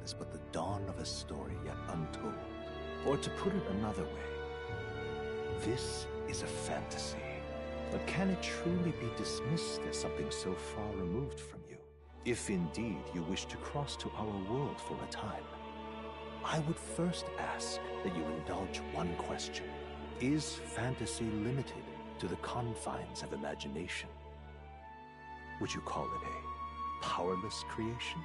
is but the dawn of a story yet untold. Or to put it another way, this is a fantasy. But can it truly be dismissed as something so far removed from you? If indeed you wish to cross to our world for a time, I would first ask that you indulge one question. Is fantasy limited to the confines of imagination? Would you call it a powerless creation?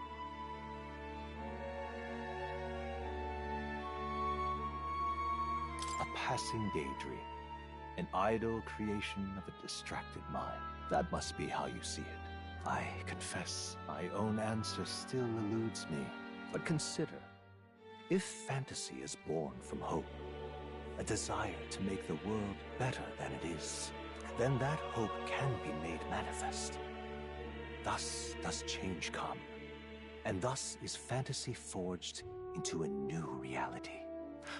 A passing daydream, an idle creation of a distracted mind. That must be how you see it. I confess, my own answer still eludes me. But consider, if fantasy is born from hope, a desire to make the world better than it is, then that hope can be made manifest. Thus does change come, and thus is fantasy forged into a new reality.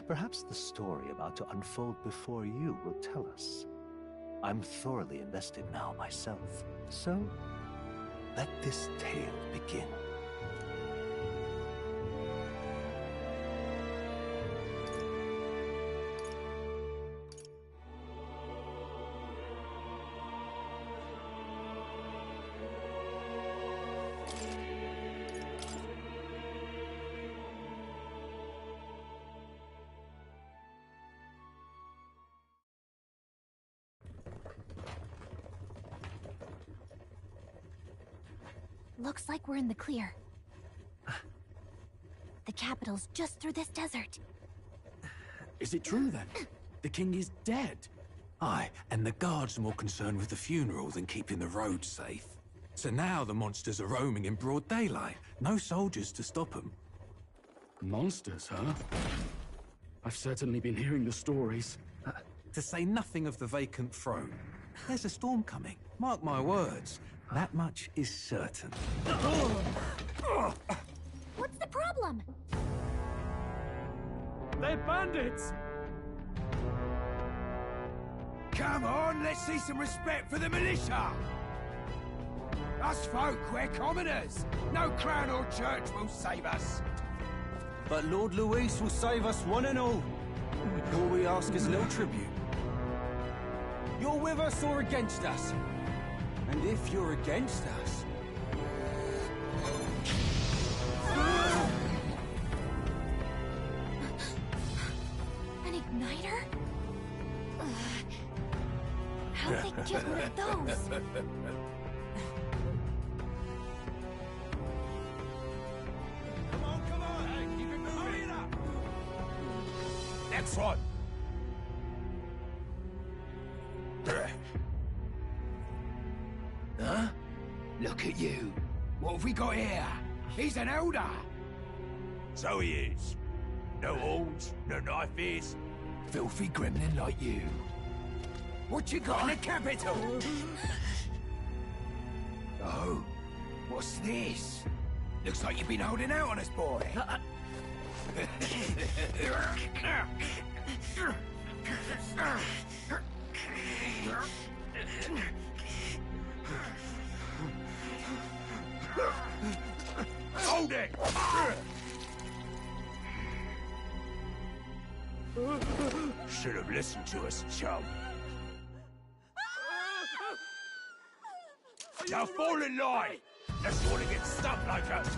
Perhaps the story about to unfold before you will tell us. I'm thoroughly invested now myself, so let this tale begin. Looks like we're in the clear. The capital's just through this desert. Is it true then? The king is dead? Aye, and the guards are more concerned with the funeral than keeping the roads safe. So now the monsters are roaming in broad daylight. No soldiers to stop them. Monsters, huh? I've certainly been hearing the stories. To say nothing of the vacant throne. There's a storm coming. Mark my words. That much is certain. What's the problem? They're bandits! Come on, let's see some respect for the militia! Us folk, we're commoners. No crown or church will save us. But Lord Luis will save us one and all. All we ask is a little tribute. You're with us or against us? And if you're against us... An igniter? How'd they get one of those? Come on, hey, keep it moving. Hurry it up! Next one! Huh? Look at you. What have we got here? He's an elder. So he is. No horns, no knife is. Filthy gremlin like you. What you got in the capital? Oh, what's this? Looks like you've been holding out on us, boy. Hold it! Should have listened to us, chum. Now fall in line! Unless you want to get stuck like us.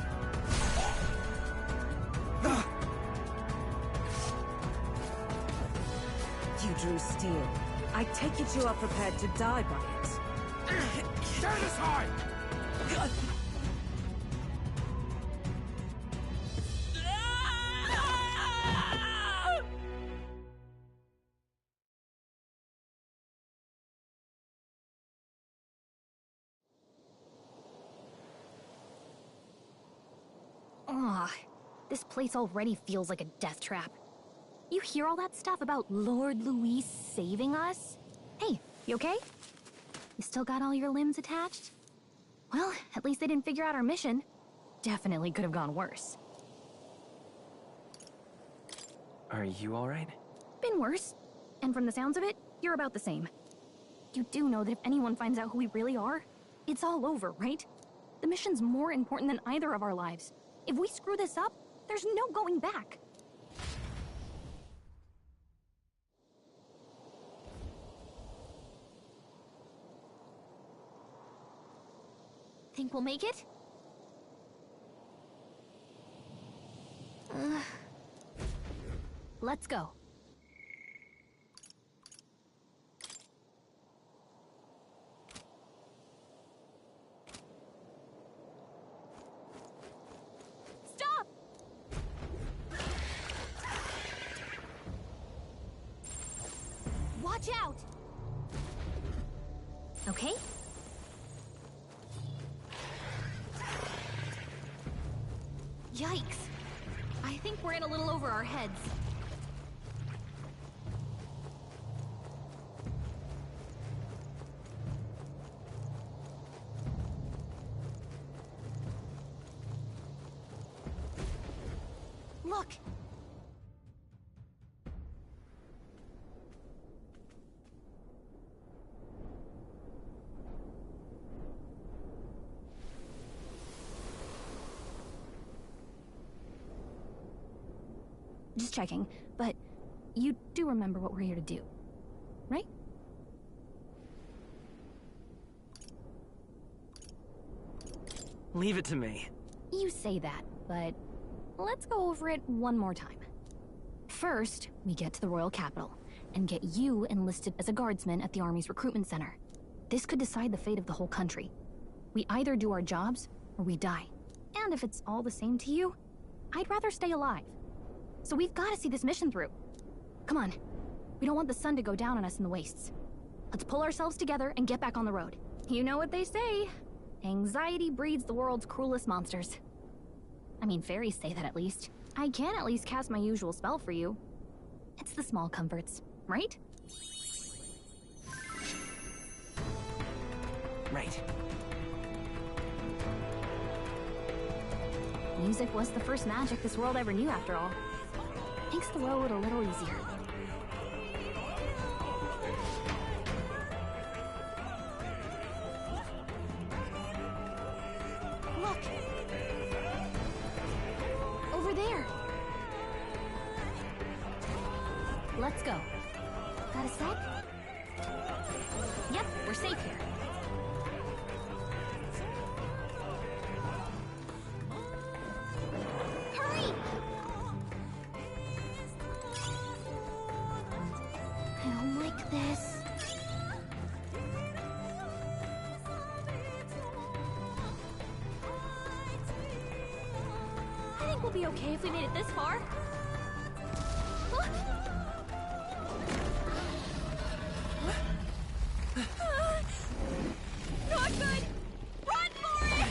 You drew steel. I take it you are prepared to die by it. Stand aside! Ugh, this place already feels like a death trap. You hear all that stuff about Lord Luis saving us? Hey, you okay? You still got all your limbs attached? Well, at least they didn't figure out our mission. Definitely could have gone worse. Are you alright? Been worse. And from the sounds of it, you're about the same. You do know that if anyone finds out who we really are, it's all over, right? The mission's more important than either of our lives. If we screw this up, There's no going back. Think we'll make it? Let's go. Stop! Watch out! Okay? Yikes! I think we're in a little over our heads. Look! Just checking, but you do remember what we're here to do, right? Leave it to me. You say that, but let's go over it one more time. First, we get to the royal capital and get you enlisted as a guardsman at the army's recruitment center. This could decide the fate of the whole country. We either do our jobs or we die. And if it's all the same to you, I'd rather stay alive. So we've got to see this mission through. Come on. We don't want the sun to go down on us in the wastes. Let's pull ourselves together and get back on the road. You know what they say. Anxiety breeds the world's cruelest monsters. I mean, fairies say that at least. I can at least cast my usual spell for you. It's the small comforts, right? Right. Music was the first magic this world ever knew, after all. Makes the road a little easier. Look! Over there! Let's go. Got a sec? Yep, we're safe here. Hurry! I don't like this. I think we'll be okay if we made it this far. Not good! Run for it!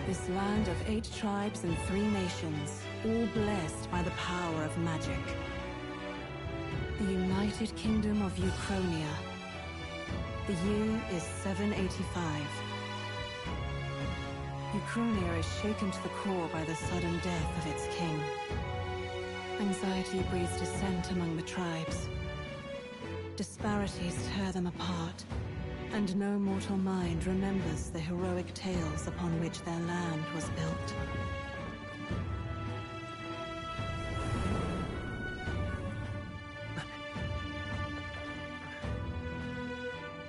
This land of 8 tribes and 3 nations, all blessed by the power of magic. The United Kingdom of Ukrainia. The year is 785. Ukrainia is shaken to the core by the sudden death of its king. Anxiety breeds dissent among the tribes. Disparities tear them apart, and no mortal mind remembers the heroic tales upon which their land was built.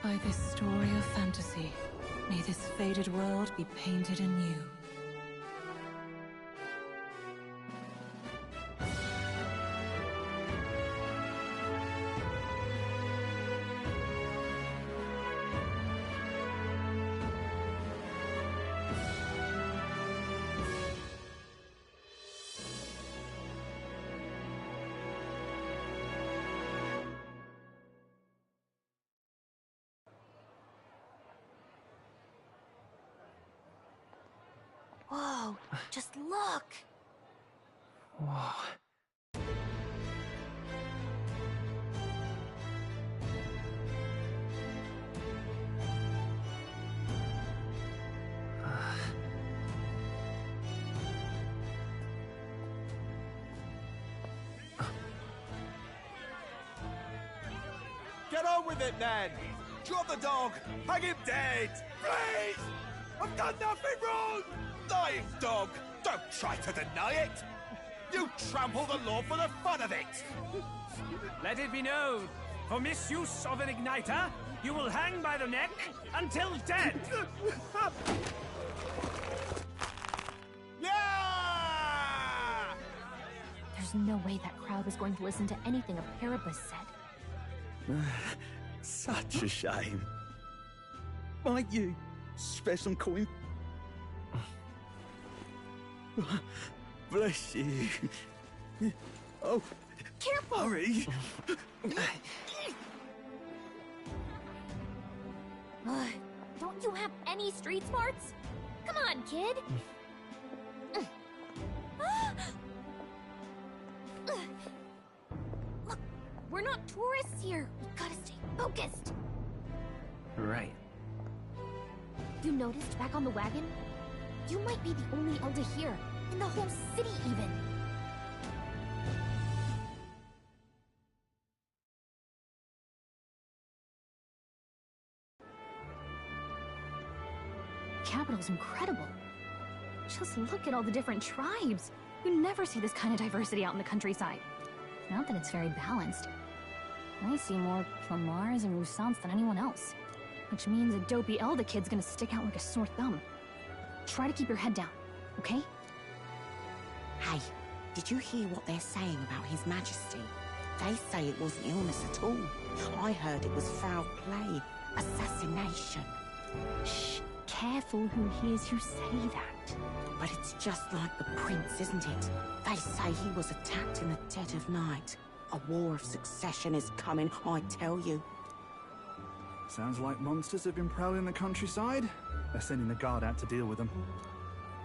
By this story of fantasy, may this faded world be painted anew. Whoa, just look! Whoa. Get on with it, then! Drop the dog! Hang him dead! Please! I've done nothing wrong! Lying dog! Don't try to deny it! You trample the law for the fun of it! Let it be known, for misuse of an igniter, you will hang by the neck until dead! Yeah! There's no way that crowd was going to listen to anything a Paribus said. Such a shame. Might you spare some coin? Bless you. Oh, Careful! hurry. Don't you have any street smarts? Come on, kid! Look, we're not tourists here. We gotta stay focused. Right. You noticed back on the wagon? You might be the only Elder here, in the whole city even. Capital's incredible. Just look at all the different tribes. You never see this kind of diversity out in the countryside. Not that it's very balanced. I see more Plamars and Roussants than anyone else. Which means a dopey Elda kid's gonna stick out like a sore thumb. Try to keep your head down, okay? Hey, did you hear what they're saying about His Majesty? They say it wasn't illness at all. I heard it was foul play, assassination. Shh, careful who hears you say that. But it's just like the prince, isn't it? They say he was attacked in the dead of night. A war of succession is coming, I tell you. Sounds like monsters have been prowling the countryside. They're sending the guard out to deal with them.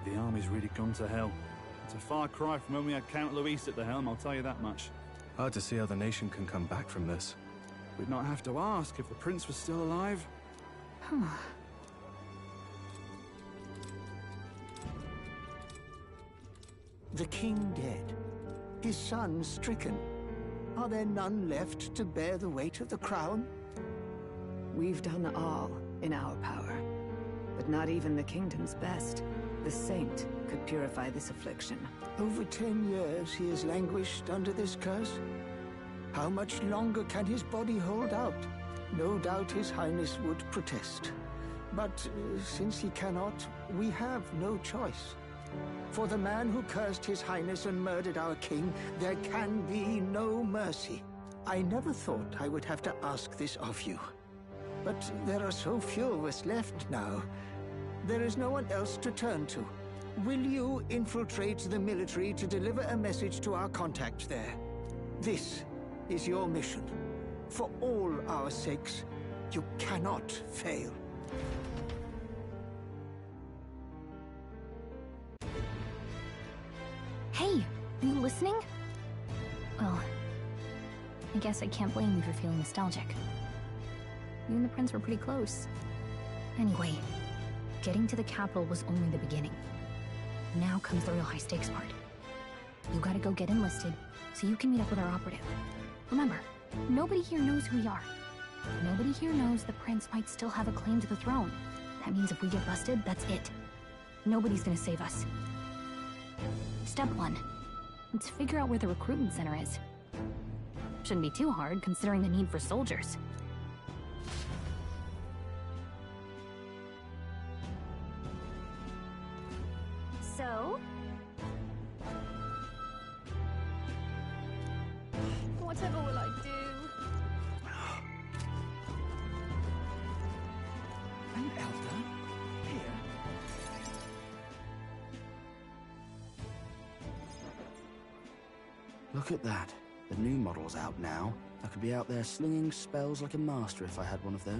The army's really gone to hell. It's a far cry from when we had Count Luis at the helm, I'll tell you that much. Hard to see how the nation can come back from this. We'd not have to ask if the prince was still alive. The king dead, his son stricken. Are there none left to bear the weight of the crown? We've done all in our power, but not even the kingdom's best. The saint could purify this affliction. Over 10 years he has languished under this curse. How much longer can his body hold out? No doubt his highness would protest. But since he cannot, we have no choice. For the man who cursed his highness and murdered our king, there can be no mercy. I never thought I would have to ask this of you. But there are so few of us left now. There is no one else to turn to. Will you infiltrate the military to deliver a message to our contact there? This is your mission. For all our sakes, you cannot fail. Hey, are you listening? Well, I guess I can't blame you for feeling nostalgic. You and the prince were pretty close. Anyway, getting to the capital was only the beginning. Now comes the real high-stakes part. You gotta go get enlisted, so you can meet up with our operative. Remember, nobody here knows who we are. Nobody here knows the prince might still have a claim to the throne. That means if we get busted, that's it. Nobody's gonna save us. Step 1. Let's figure out where the recruitment center is. Shouldn't be too hard, considering the need for soldiers. So? Whatever will I do? An elder? Here? Look at that. The new model's out now. I could be out there slinging spells like a master if I had one of those.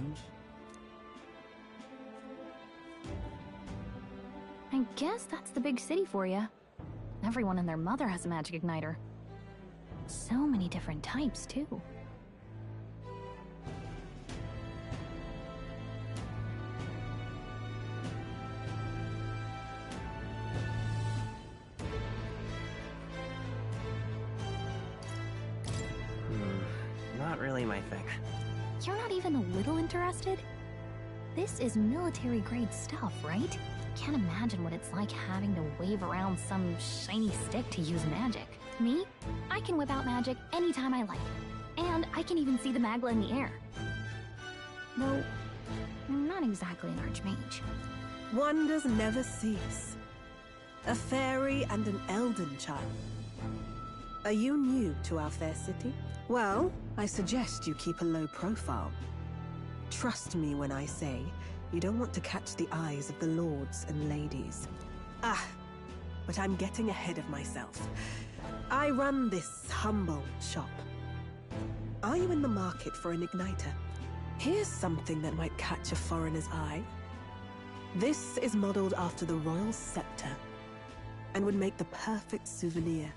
I guess that's the big city for you. Everyone and their mother has a magic igniter. So many different types, too. Not really my thing. You're not even a little interested? This is military-grade stuff, right? Can't imagine what it's like having to wave around some shiny stick to use magic. Me? I can whip out magic anytime I like. And I can even see the Magla in the air. Though, I'm not exactly an archmage. Wonders never cease. A fairy and an elden child. Are you new to our fair city? Well, I suggest you keep a low profile. Trust me when I say you don't want to catch the eyes of the lords and ladies. But I'm getting ahead of myself. I run this humble shop. Are you in the market for an igniter? Here's something that might catch a foreigner's eye. This is modeled after the royal scepter and would make the perfect souvenir.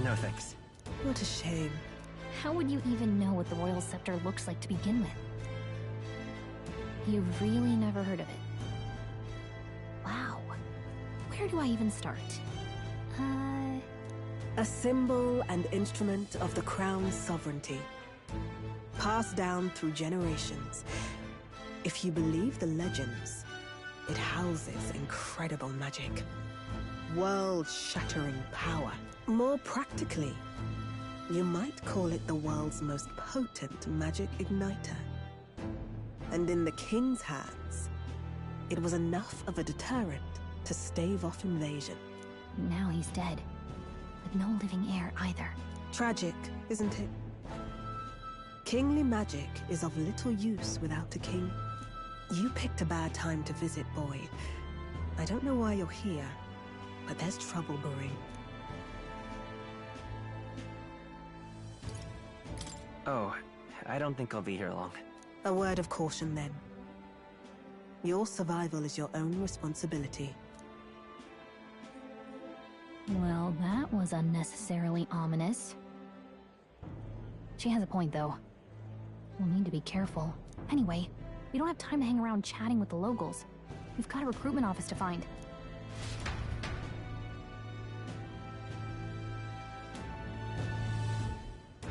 No thanks. What a shame. How would you even know what the royal scepter looks like to begin with? You've really never heard of it. Wow. Where do I even start? A symbol and instrument of the crown's sovereignty. Passed down through generations. If you believe the legends, it houses incredible magic. World-shattering power. More practically, you might call it the world's most potent magic igniter. And in the king's hands, it was enough of a deterrent to stave off invasion. Now he's dead, with no living heir either. Tragic, isn't it? Kingly magic is of little use without a king. You picked a bad time to visit, boy. I don't know why you're here, but there's trouble brewing. Oh, I don't think I'll be here long. A word of caution, then. Your survival is your own responsibility. Well, that was unnecessarily ominous. She has a point, though. We'll need to be careful. Anyway, we don't have time to hang around chatting with the locals. We've got a recruitment office to find.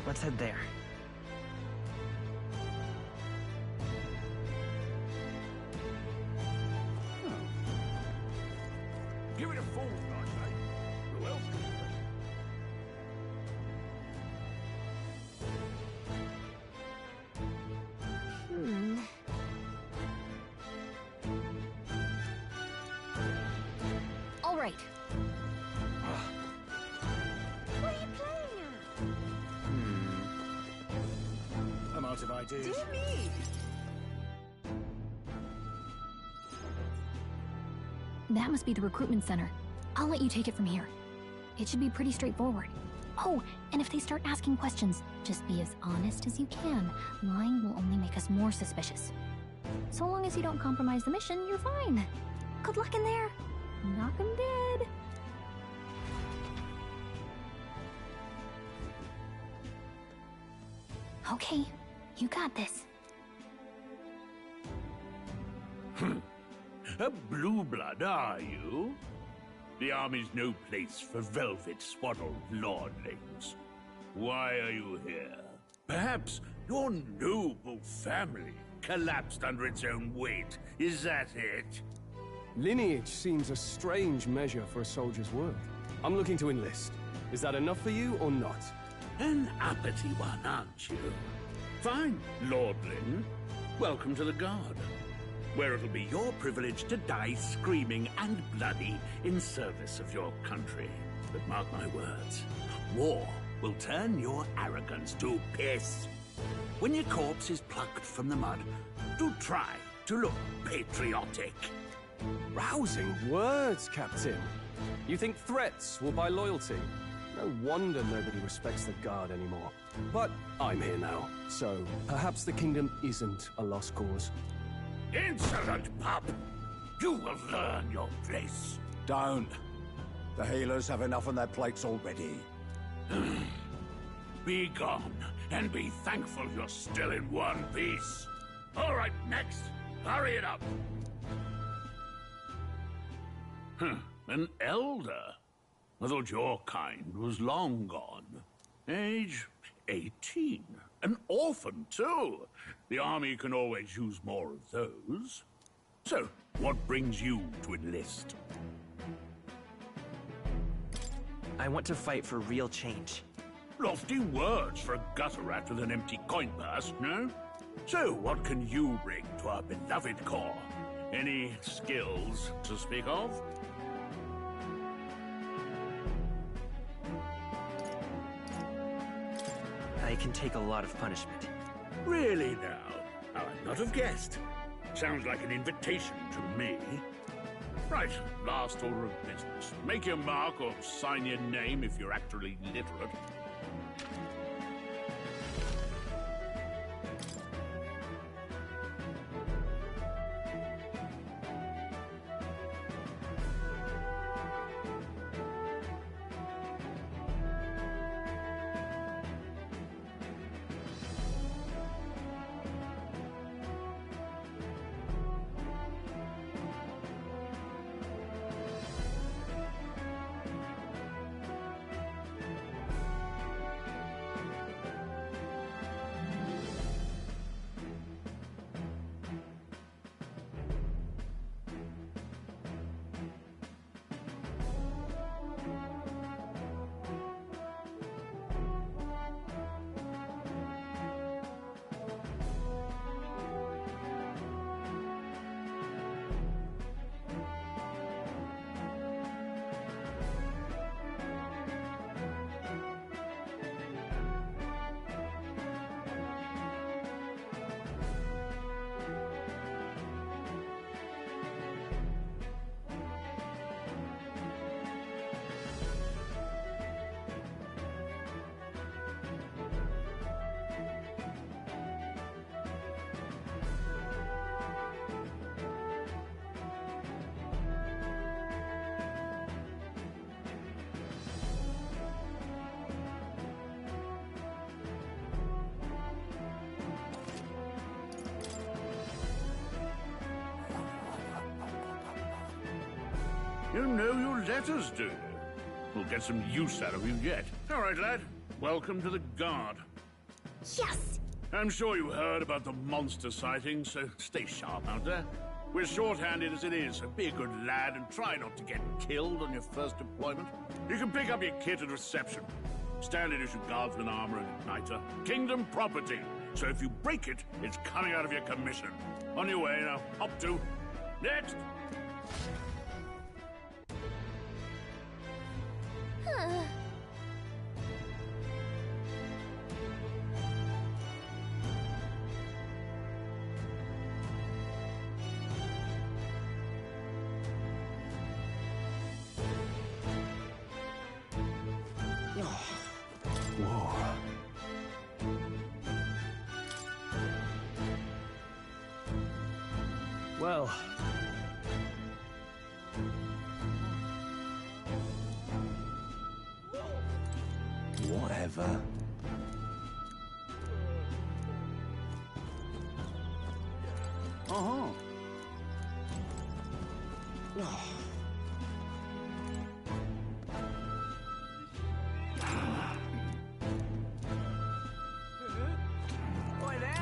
Let's head there. Give it a fortnight, eh? Who else can do All right. What are you playing at? I'm out of ideas. Dear me! That must be the recruitment center. I'll let you take it from here. It should be pretty straightforward. Oh, and if they start asking questions, just be as honest as you can. Lying will only make us more suspicious. So long as you don't compromise the mission, you're fine. Good luck in there. Knock 'em dead. Okay, you got this. A blue blood, are you? The army's no place for velvet-swaddled lordlings. Why are you here? Perhaps your noble family collapsed under its own weight. Is that it? Lineage seems a strange measure for a soldier's worth. I'm looking to enlist. Is that enough for you or not? An uppity one, aren't you? Fine, lordling. Welcome to the Guard, where it'll be your privilege to die screaming and bloody in service of your country. But mark my words, war will turn your arrogance to piss. When your corpse is plucked from the mud, do try to look patriotic. Rousing words, Captain. You think threats will buy loyalty? No wonder nobody respects the Guard anymore. But I'm here now, so perhaps the kingdom isn't a lost cause. Insolent pup! You will learn your place. Don't. The healers have enough on their plates already. Be gone, and be thankful you're still in one piece. All right, next. Hurry it up. An elder? I thought your kind was long gone. Age 18. An orphan, too. The army can always use more of those. So, what brings you to enlist? I want to fight for real change. Lofty words for a gutter rat with an empty coin purse, no? So, what can you bring to our beloved corps? Any skills to speak of? I can take a lot of punishment. Really now? I would not have guessed. Sounds like an invitation to me. Right, last order of business. Make your mark or sign your name if you're actually literate. You know your letters, do you? We'll get some use out of you yet. All right, lad. Welcome to the Guard. Yes! I'm sure you heard about the monster sighting, so stay sharp out there. We're short-handed as it is, so be a good lad and try not to get killed on your first deployment. You can pick up your kit at reception. Standard issue guardsman armor and igniter. Kingdom property. So if you break it, it's coming out of your commission. On your way now. Up to. Next! Well... Whatever. Uh-huh.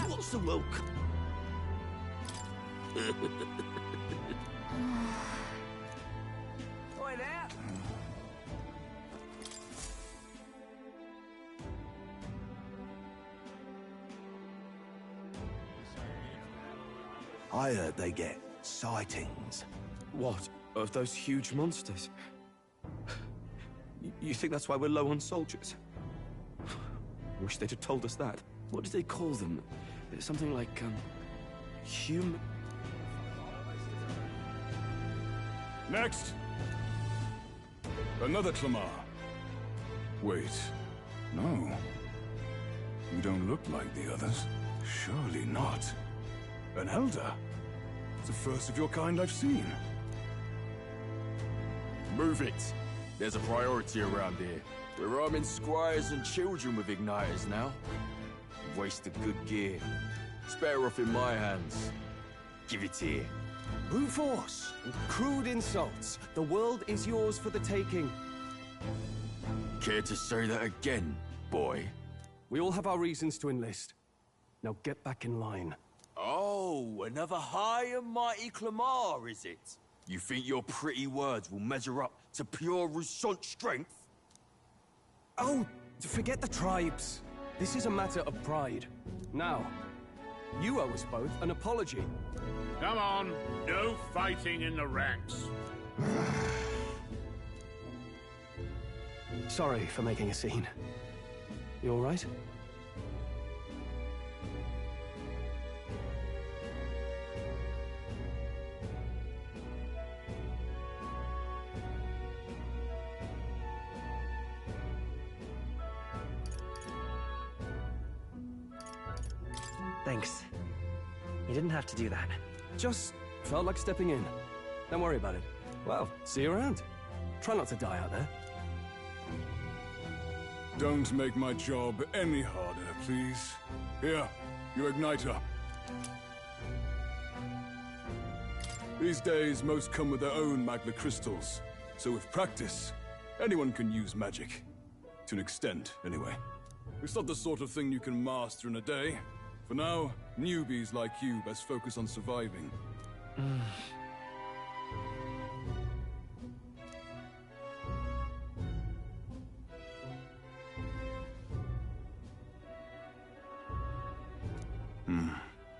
What's the woke? Oi there! I heard they get sightings. What? Of those huge monsters? You think that's why we're low on soldiers? Wish they'd have told us that. What do they call them? Something like, human... Next! Another Clamar. Wait, no. You don't look like the others. Surely not. An elder? It's the first of your kind I've seen. Move it. There's a priority around here. We're arming squires and children with igniters now. Waste of good gear. It's better off in my hands. Give it here. Brute force and crude insults. The world is yours for the taking. Care to say that again, boy? We all have our reasons to enlist. Now get back in line. Oh, another high and mighty Clamar, is it? You think your pretty words will measure up to pure Roussant strength? Oh, forget the tribes. This is a matter of pride. Now, you owe us both an apology. Come on, no fighting in the ranks. Sorry for making a scene. You all right? Thanks. You didn't have to do that. Just felt like stepping in. Don't worry about it. Well, see you around. Try not to die out there. Don't make my job any harder, please. Here, your igniter. These days, most come with their own magna crystals. So with practice, anyone can use magic. To an extent, anyway. It's not the sort of thing you can master in a day. For now, newbies like you best focus on surviving.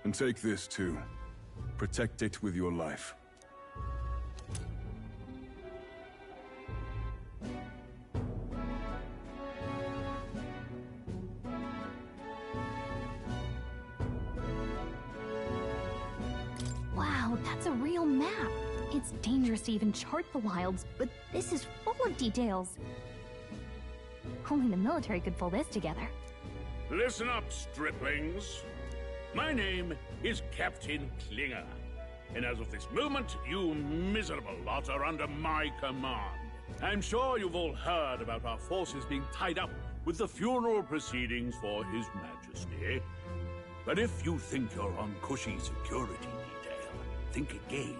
And take this too. Protect it with your life. Wow, that's a real map. It's dangerous to even chart the wilds, but this is full of details. Only the military could pull this together. Listen up, striplings. My name is Captain Klinger, and as of this moment, you miserable lot are under my command. I'm sure you've all heard about our forces being tied up with the funeral proceedings for His Majesty. But if you think you're on cushy security detail, think again.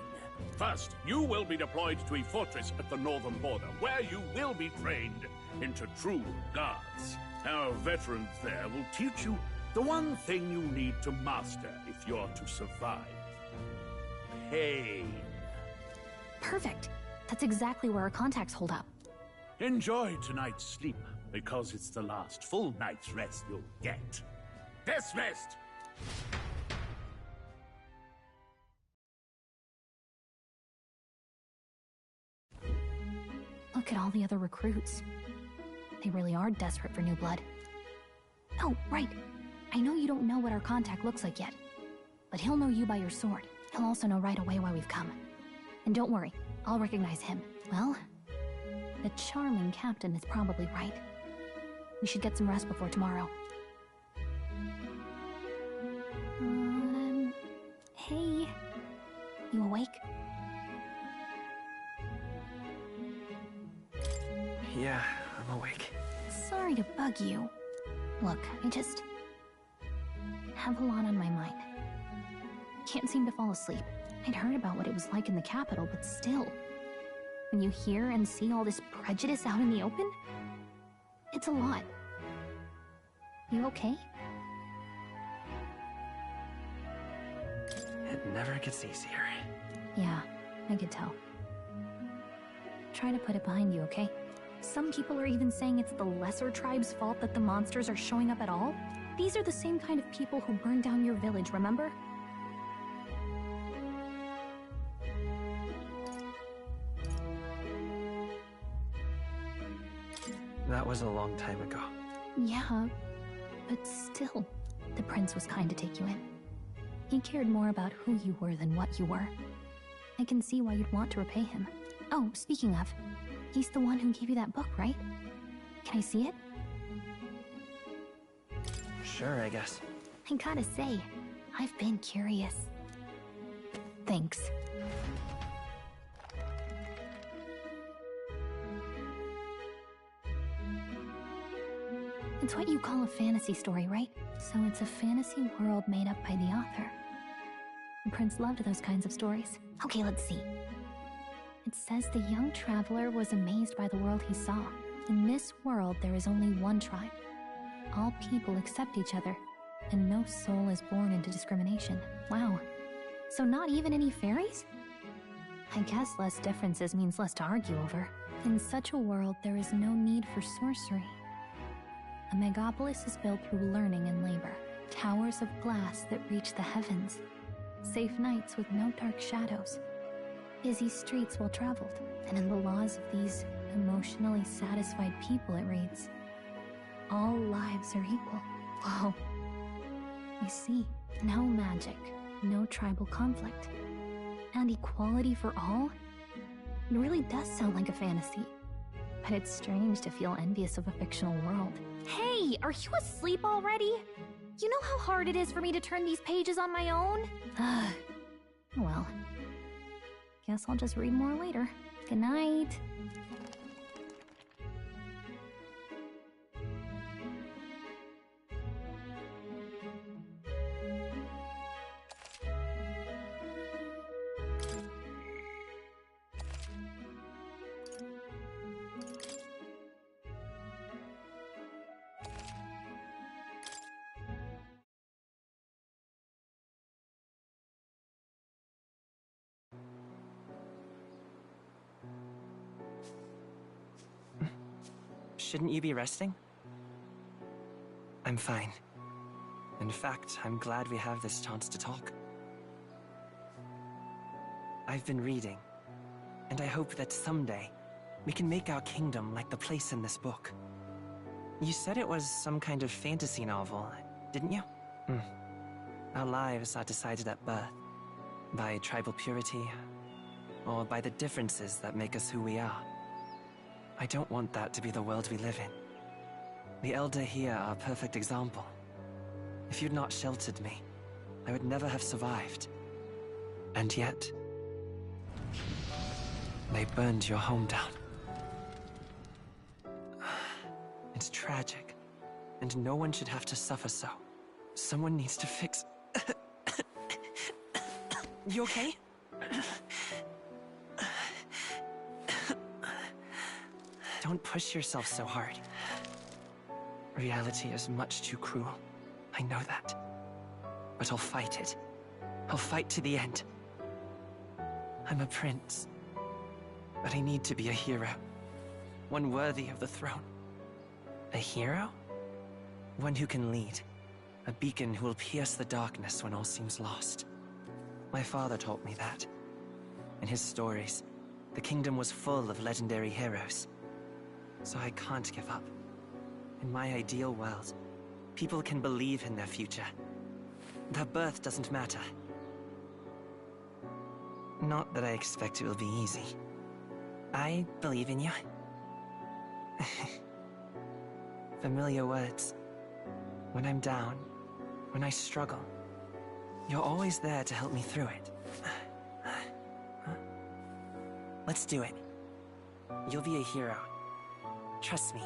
First, you will be deployed to a fortress at the northern border, where you will be trained into true guards. Our veterans there will teach you the one thing you need to master if you're to survive. Pain. Perfect. That's exactly where our contacts hold up. Enjoy tonight's sleep, because it's the last full night's rest you'll get. Dismissed! Look at all the other recruits. They really are desperate for new blood. Oh, right. I know you don't know what our contact looks like yet, but he'll know you by your sword. He'll also know right away why we've come. And don't worry, I'll recognize him. Well, the charming captain is probably right. We should get some rest before tomorrow. Hey. You awake? Yeah, I'm awake. Sorry to bug you. Look, I just have a lot on my mind. Can't seem to fall asleep. I'd heard about what it was like in the capital, but still. When you hear and see all this prejudice out in the open, it's a lot. You okay? It never gets easier. Yeah, I could tell. Try to put it behind you, okay? Some people are even saying it's the lesser tribe's fault that the monsters are showing up at all. These are the same kind of people who burned down your village, remember? That was a long time ago. Yeah, but still, the prince was kind to take you in. He cared more about who you were than what you were. I can see why you'd want to repay him. Oh, speaking of, he's the one who gave you that book, right? Can I see it? Sure, I guess. I gotta say, I've been curious. Thanks. It's what you call a fantasy story, right? So it's a fantasy world made up by the author. And Prince loved those kinds of stories. Okay, let's see. It says the young traveler was amazed by the world he saw. In this world, there is only one tribe. All people accept each other, and no soul is born into discrimination. Wow. So not even any fairies? I guess less differences means less to argue over. In such a world, there is no need for sorcery. A megapolis is built through learning and labor. Towers of glass that reach the heavens. Safe nights with no dark shadows. Busy streets well traveled. And in the laws of these emotionally satisfied people, it reads, all lives are equal. Whoa. You see, no magic, no tribal conflict, and equality for all? It really does sound like a fantasy. But it's strange to feel envious of a fictional world. Hey, are you asleep already? You know how hard it is for me to turn these pages on my own? Well, guess I'll just read more later. Good night. Shouldn't you be resting? I'm fine. In fact, I'm glad we have this chance to talk. I've been reading, and I hope that someday we can make our kingdom like the place in this book. You said it was some kind of fantasy novel, didn't you? Our lives are decided at birth, by tribal purity, or by the differences that make us who we are. I don't want that to be the world we live in. The Elder here are a perfect example. If you'd not sheltered me, I would never have survived. And yet, they burned your home down. It's tragic, and no one should have to suffer so. Someone needs to fix... You okay? Don't push yourself so hard. Reality is much too cruel. I know that. But I'll fight it. I'll fight to the end. I'm a prince. But I need to be a hero. One worthy of the throne. A hero? One who can lead. A beacon who will pierce the darkness when all seems lost. My father taught me that. In his stories, the kingdom was full of legendary heroes. So I can't give up. In my ideal world, people can believe in their future. Their birth doesn't matter. Not that I expect it will be easy. I believe in you. Familiar words. When I'm down, when I struggle, you're always there to help me through it. Let's do it. You'll be a hero. Trust me.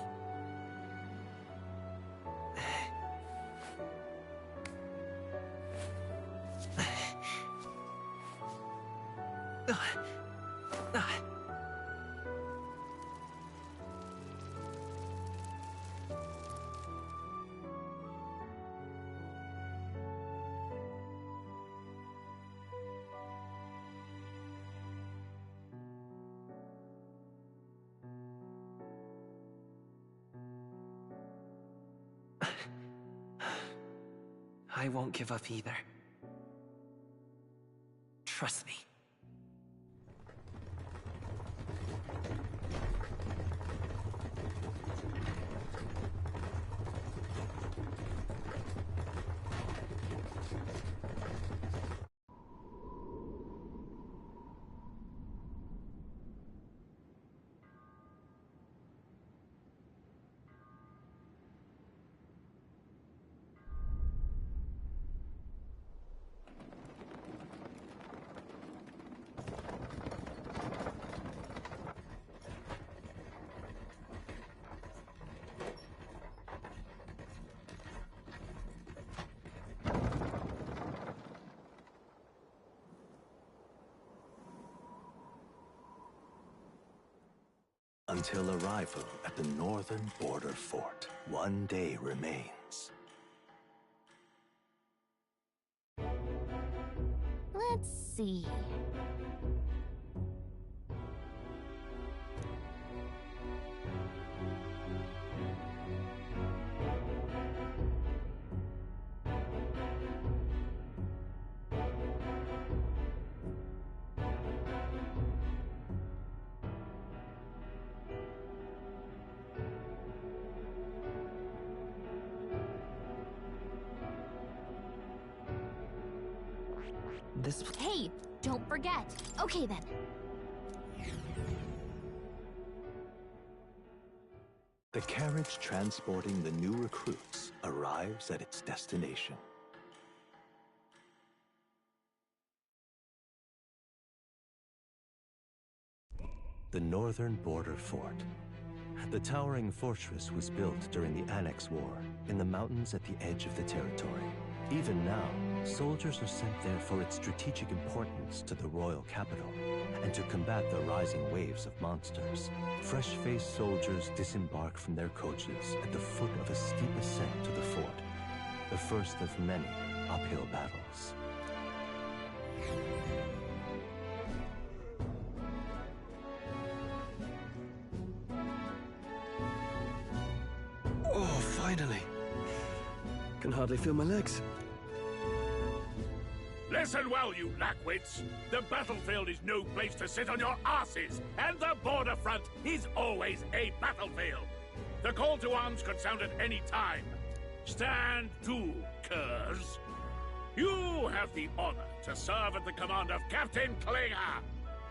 I won't give up either. Trust me. until arrival at the northern border fort. One day remains. Let's see. Hey, don't forget. Okay then. The carriage transporting the new recruits arrives at its destination. The northern border fort. The towering fortress was built during the Annex War in the mountains at the edge of the territory. Even now, soldiers are sent there for its strategic importance to the royal capital and to combat the rising waves of monsters. Fresh-faced soldiers disembark from their coaches at the foot of a steep ascent to the fort, the first of many uphill battles. Oh, finally. Can hardly feel my legs. Listen well, you lackwits. The battlefield is no place to sit on your asses, and the border front is always a battlefield. The call to arms could sound at any time. Stand to, curs. You have the honor to serve at the command of Captain Klinger,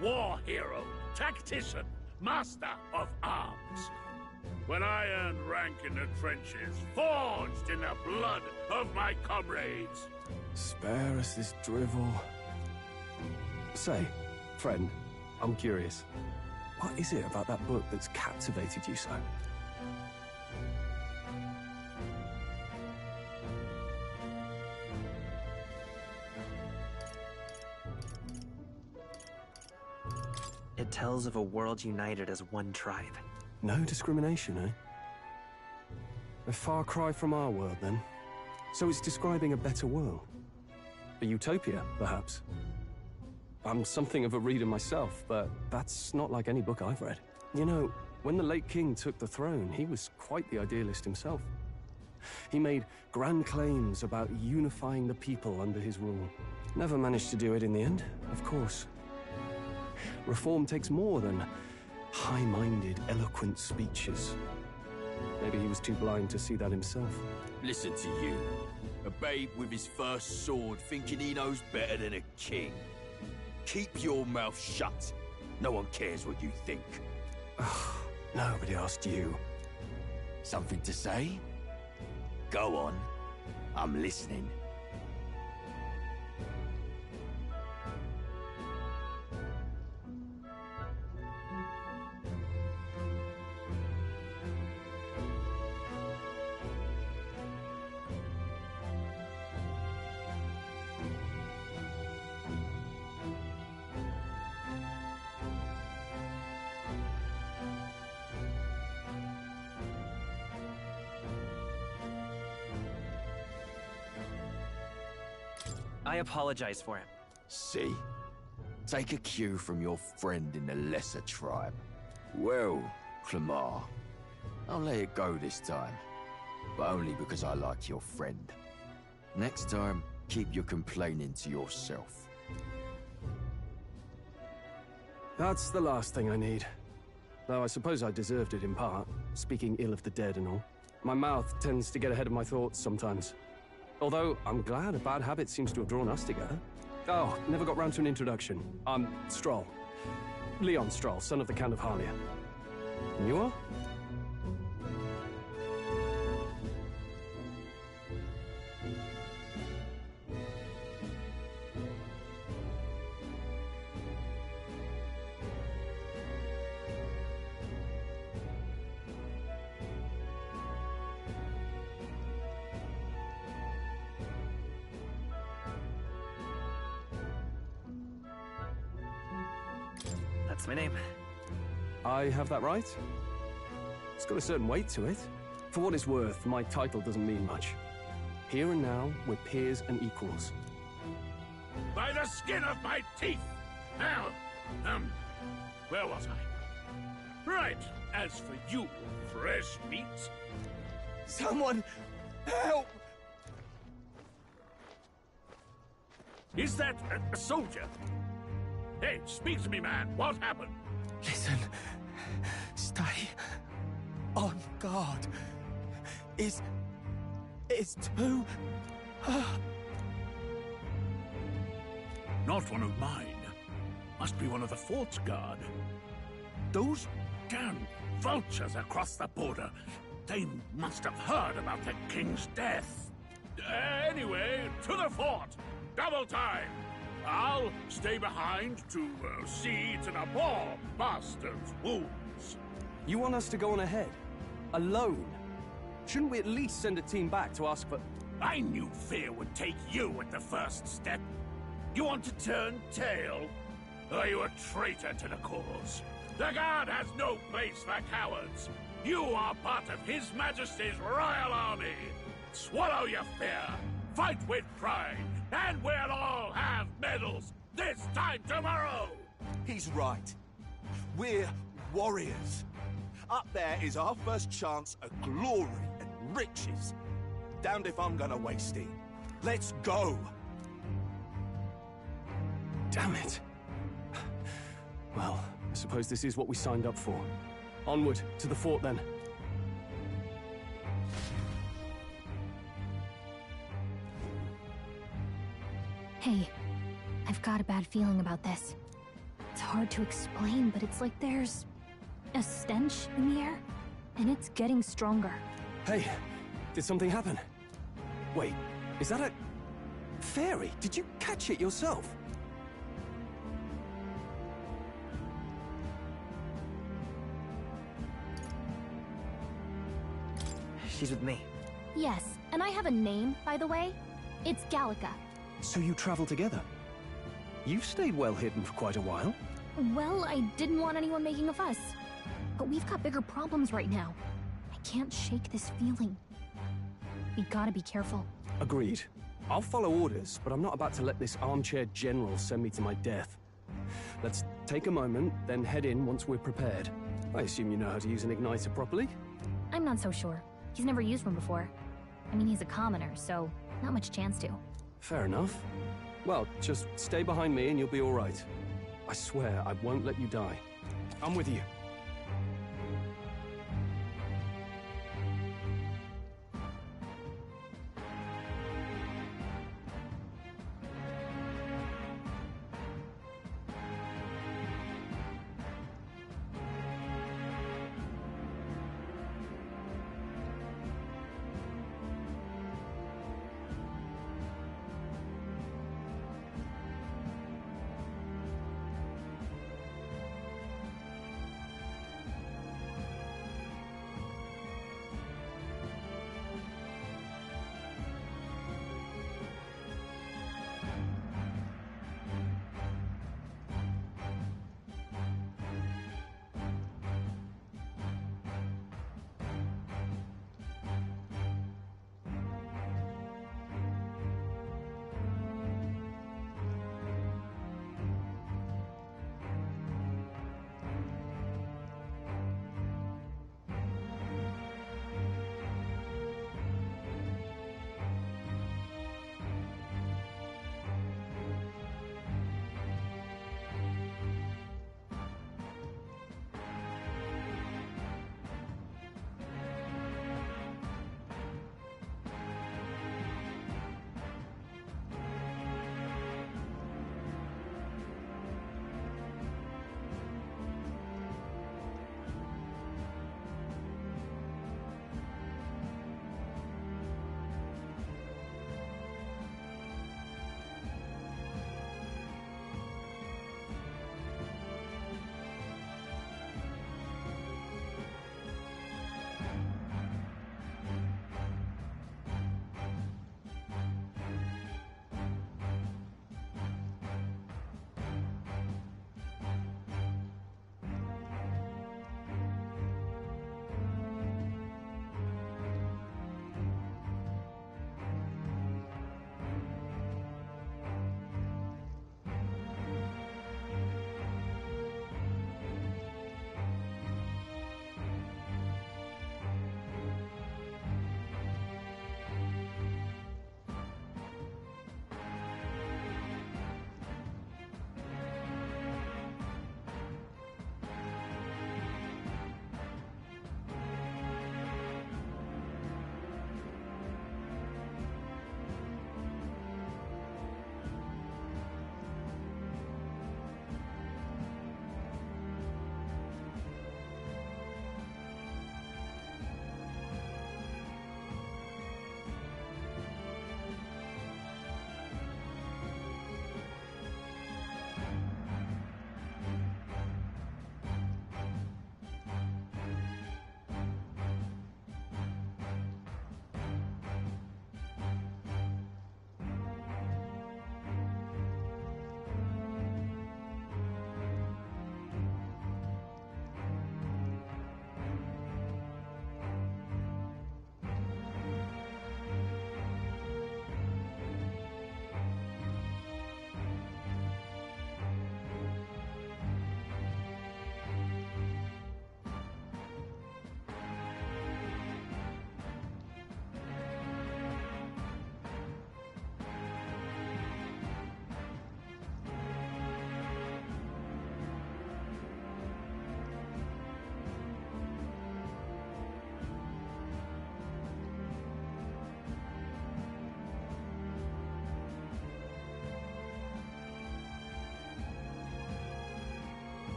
war hero, tactician, master of arms. When I earned rank in the trenches, forged in the blood of my comrades. Spare us this drivel. Say, friend, I'm curious. What is it about that book that's captivated you so? It tells of a world united as one tribe. No discrimination, eh? A far cry from our world, then. So it's describing a better world. A utopia, perhaps. I'm something of a reader myself, but that's not like any book I've read. You know, when the late king took the throne, he was quite the idealist himself. He made grand claims about unifying the people under his rule. Never managed to do it in the end, of course. Reform takes more than high-minded, eloquent speeches. Maybe he was too blind to see that himself. Listen to you. A babe with his first sword thinking he knows better than a king. Keep your mouth shut. No one cares what you think. Nobody asked you. Something to say? Go on. I'm listening. I apologize for him. See? Take a cue from your friend in the lesser tribe. Well, Clemar, I'll let it go this time. But only because I like your friend. Next time, keep your complaining to yourself. That's the last thing I need. Though I suppose I deserved it in part, speaking ill of the dead and all. My mouth tends to get ahead of my thoughts sometimes. Although, I'm glad a bad habit seems to have drawn us together. Oh, never got round to an introduction. I'm Stroll. Leon Stroll, son of the Count of Harlia. And you are? That's my name. I have that right? It's got a certain weight to it. For what it's worth, my title doesn't mean much. Here and now, we're peers and equals. By the skin of my teeth! Now, where was I? Right, as for you, fresh meat... Someone, help! Is that a soldier? Hey, speak to me, man. What happened? Listen. Stay on guard. It's too... Not one of mine. Must be one of the fort's guard. Those damn vultures across the border. They must have heard about the king's death. Anyway, to the fort. Double time. I'll stay behind to see to the poor bastard's wounds. You want us to go on ahead? Alone? Shouldn't we at least send a team back to ask for... I knew fear would take you at the first step. You want to turn tail? Are you a traitor to the cause? The Guard has no place for cowards. You are part of His Majesty's Royal Army. Swallow your fear. Fight with pride. And we'll all have medals this time tomorrow! He's right. We're warriors. Up there is our first chance at glory and riches. Damned if I'm gonna waste it. Let's go! Damn it. Well, I suppose this is what we signed up for. Onward, to the fort then. Hey, I've got a bad feeling about this. It's hard to explain, but it's like there's a stench in the air, and it's getting stronger. Hey, did something happen? Wait, is that a... fairy? Did you catch it yourself? She's with me. Yes, and I have a name, by the way. It's Gallica. So you travel together? You've stayed well hidden for quite a while. Well, I didn't want anyone making a fuss. But we've got bigger problems right now. I can't shake this feeling. We gotta be careful. Agreed. I'll follow orders, but I'm not about to let this armchair general send me to my death. Let's take a moment, then head in once we're prepared. I assume you know how to use an igniter properly? I'm not so sure. He's never used one before. I mean, he's a commoner, so not much chance to. Fair enough. Well, just stay behind me and you'll be all right. I swear I won't let you die. I'm with you.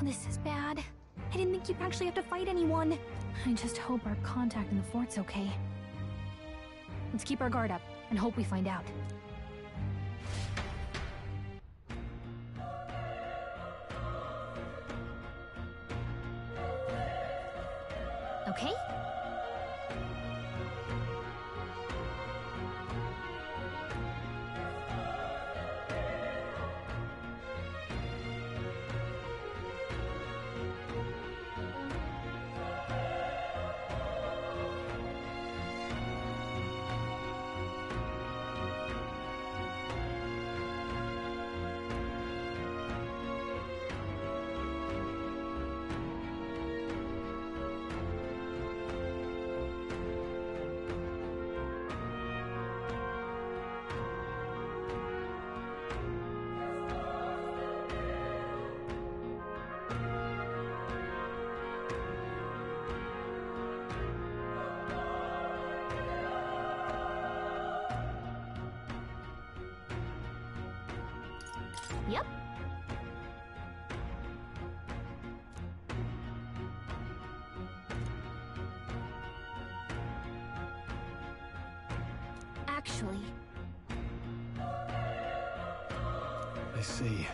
This is bad. I didn't think you'd actually have to fight anyone. I just hope our contact in the fort's okay. Let's keep our guard up and hope we find out. Okay? Yep. Actually... I see.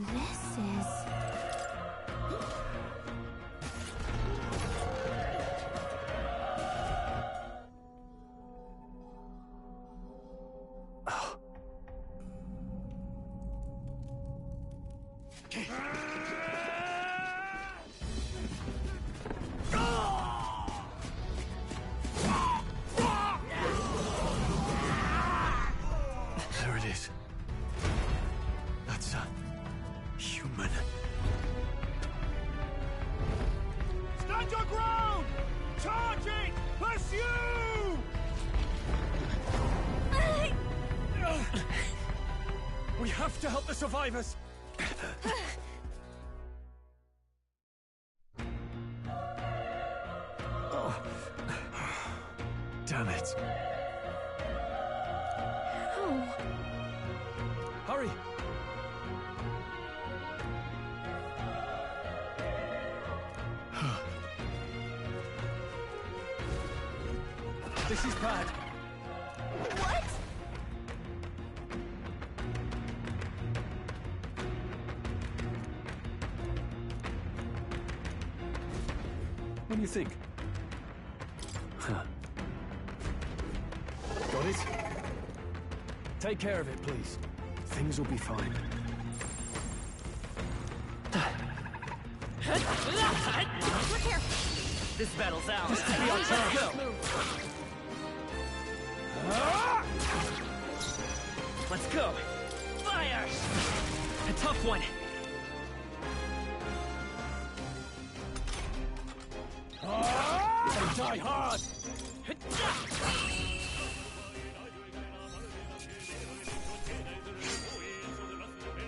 This is... There it is. That's a human. Stand your ground! Charging! Pursue! We have to help the survivors! Oh. Damn it. Oh. Hurry! This is bad. What? What do you think? Got it? Take care of it, please. Things will be fine. Look here. This battle's ours. This could be our chance. Let's go. Fire! A tough one. They die hard!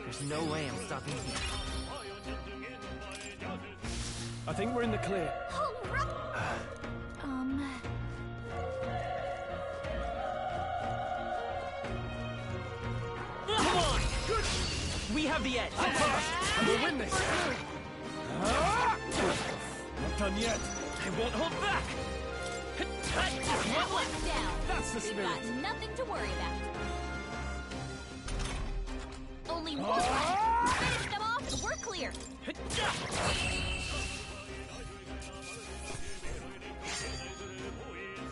There's no way I'm stopping here. I think we're in the clear. Come on! We have the edge. And we'll win this. Not done yet. I won't hold back. One left down. That's the We've spirit. got nothing to worry about. Only one left. Finish them off and we're clear.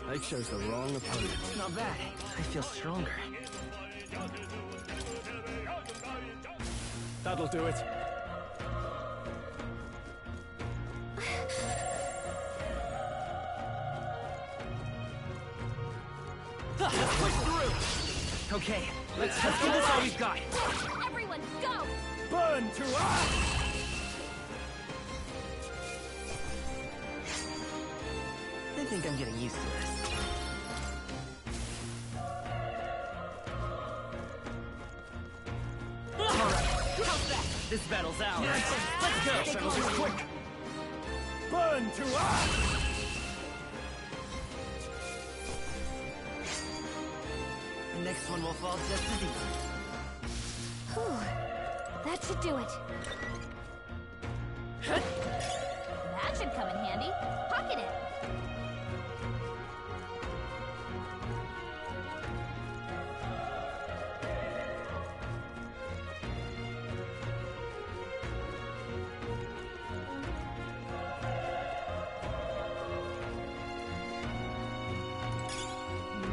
They chose the wrong opponent. Not bad. I feel stronger. That'll do it. Let's push through. Okay, let's give this all we've got. Everyone, go! Burn to us! I think I'm getting used to this. This battle's ours. Let's go. Settle this quick. Burn to us! The next one will fall just as easy. Whew. That should do it. That should come in handy. Pocket it.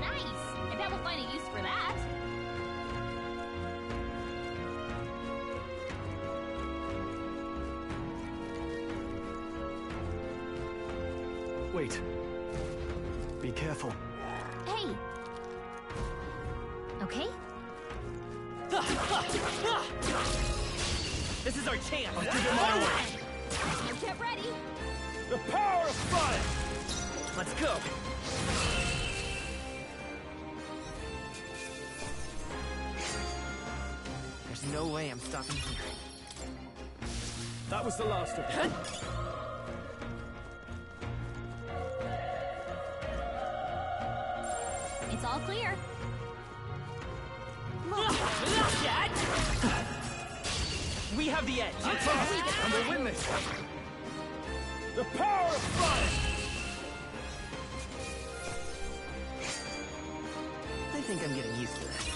Nice! I bet we'll find a use for that. Wait. Be careful. Hey! Okay? This is our chance. I'll give it my way. Get ready! The power of fire! Let's go. There's no way I'm stopping here. That was the last of it. It's all clear. We have the edge. And we'll win this. The power of fire! I think I'm getting used to this.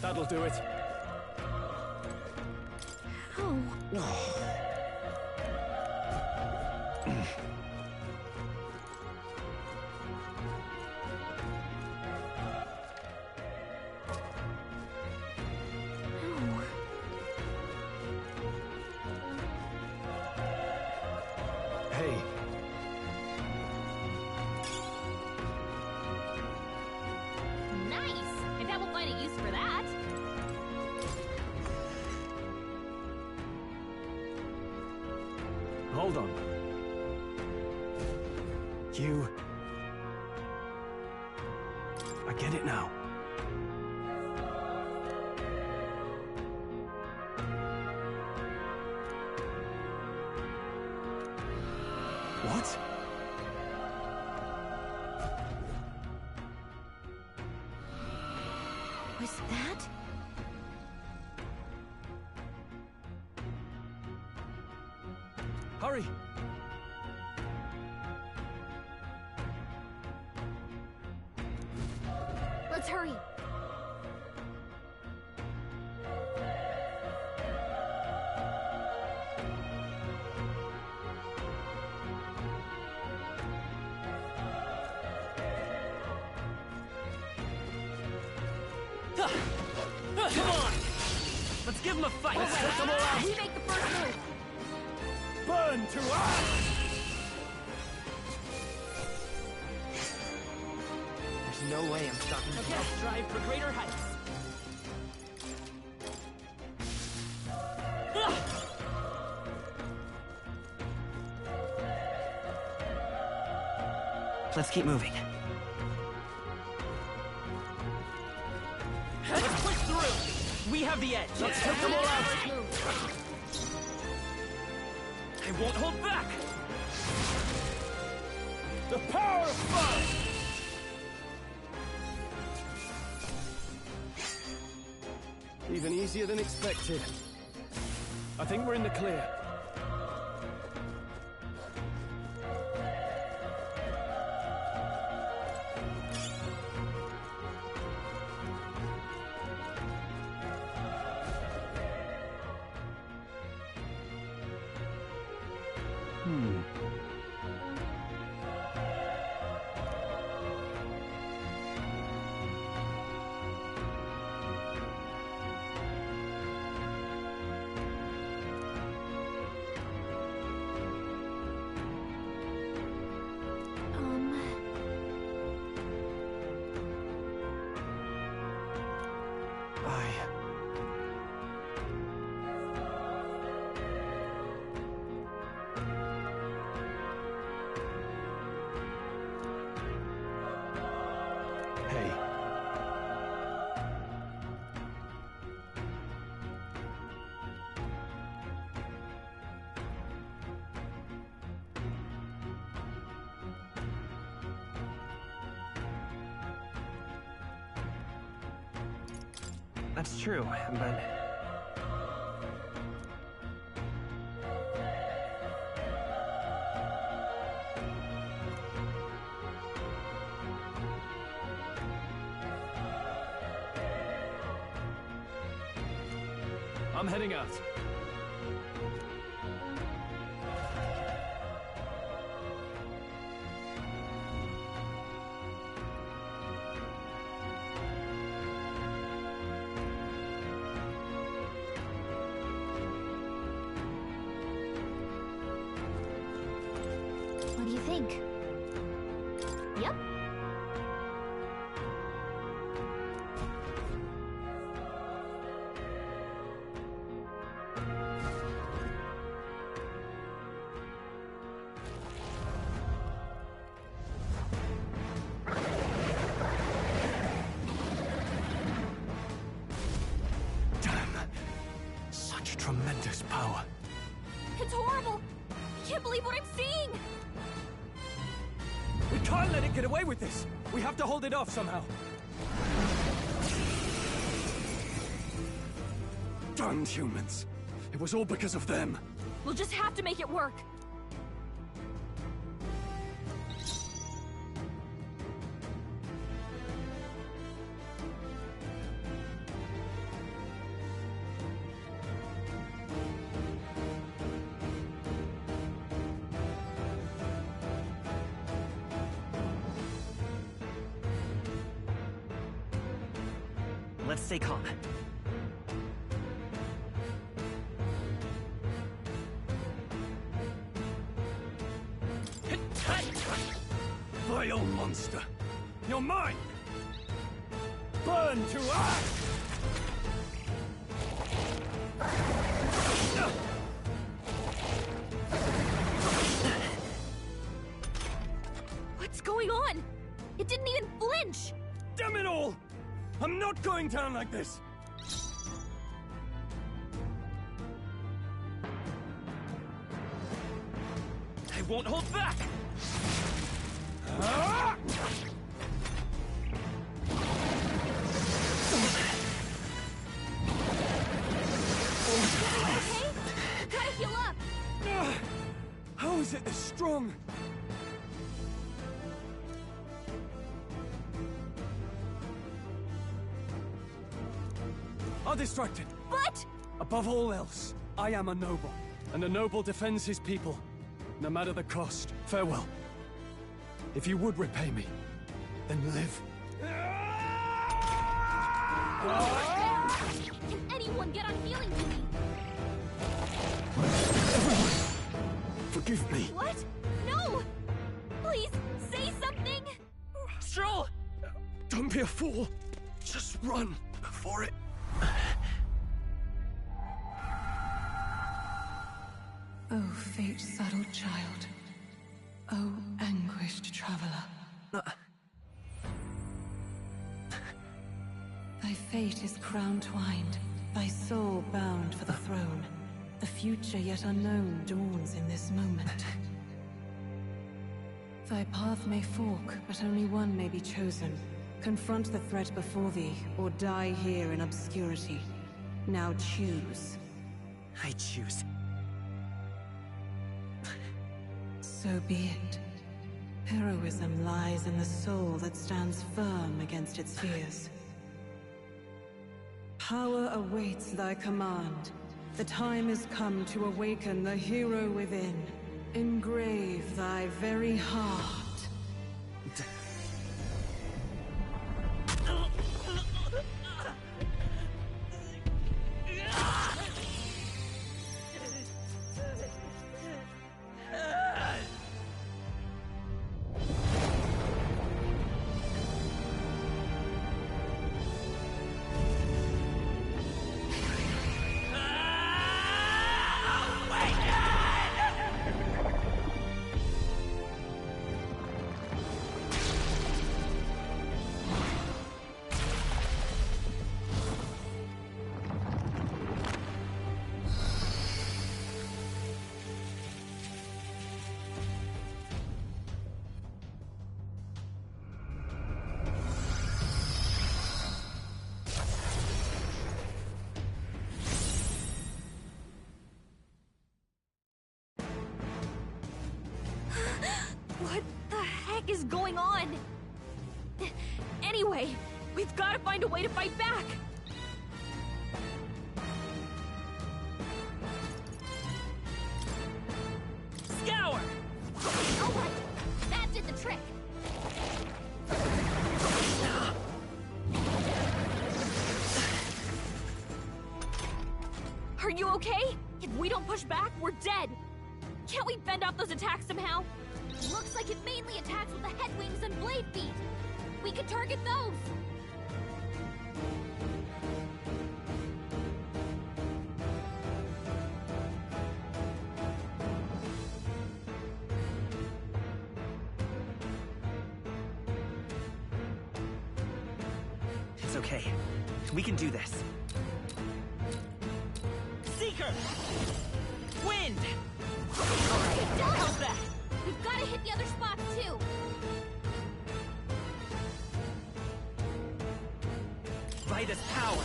That'll do it. Hey. Nice! I bet we'll find a use for that. Hold on. You... I get it now. What? Was that? Hurry! Let's hurry. Come on! Let's give him a fight! Let's take them all out! We make the first move. Burn to us! There's no way I'm stopping this. Okay. I'll strive for greater heights. Let's keep moving. Let's push through! We have the edge! Let's take them all out! I won't hold back! The power of fire! Even easier than expected. I think we're in the clear. Hey. That's true, but... I'm heading out. What do you think? Yep. Such tremendous power. It's horrible! I can't believe what I'm seeing! We can't let it get away with this! We have to hold it off somehow. Damned humans. It was all because of them. We'll just have to make it work. let's stay calm. Vile monster! You're mine! Burn to ash! What's going on? It didn't even flinch! Damn it all! I'm not going down like this! I won't hold back! Ah! Okay? Gotta heal up! How is it this strong? I'll distract it. But... Above all else, I am a noble, and a noble defends his people, no matter the cost. Farewell. If you would repay me, then live. Can anyone get on healing duty? Forgive me. What? No! Please, say something! Stroll! Don't be a fool. Just run before it... Oh, fate-saddled child. Oh, anguished traveler. Thy fate is crown-twined, thy soul bound for the throne. The future yet unknown dawns in this moment. Thy path may fork, but only one may be chosen. Confront the threat before thee, or die here in obscurity. Now choose. I choose. So be it. Heroism lies in the soul that stands firm against its fears. Power awaits thy command. The time is come to awaken the hero within. Engrave thy very heart. What the heck is going on? Anyway, we've got to find a way to fight back! Scour! Alright, that did the trick! Are you okay? If we don't push back, we're dead! Can't we fend off those attacks somehow? Looks like it mainly attacks with the head wings and blade feet. We could target those. It's okay. We can do this. Seeker! Wind! How's that? We've got to hit the other spots too. Vitus power!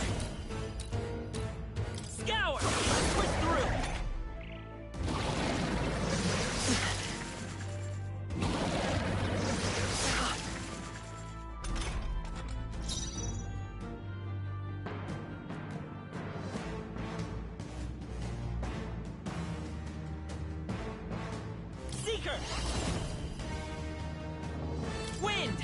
Scour! Push through! Seeker! Wind!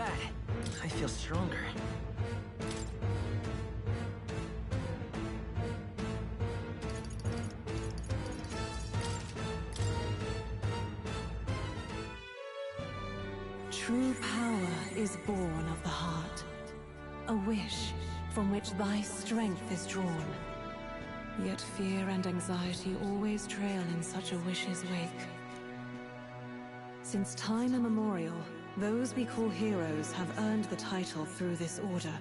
bad. I feel stronger. True power is born of the heart. A wish from which thy strength is drawn. Yet fear and anxiety always trail in such a wish's wake. Since time immemorial, those we call heroes have earned the title through this order.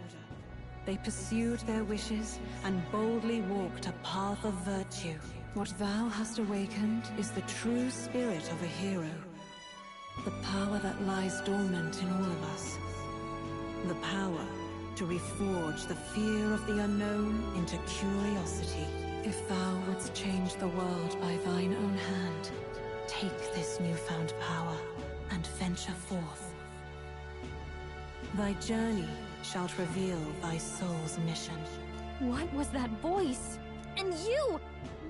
They pursued their wishes and boldly walked a path of virtue. What thou hast awakened is the true spirit of a hero. The power that lies dormant in all of us. The power to reforge the fear of the unknown into curiosity. If thou wouldst change the world by thine own hand, take this newfound power and venture forth. Thy journey shalt reveal thy soul's mission. What was that voice? And you!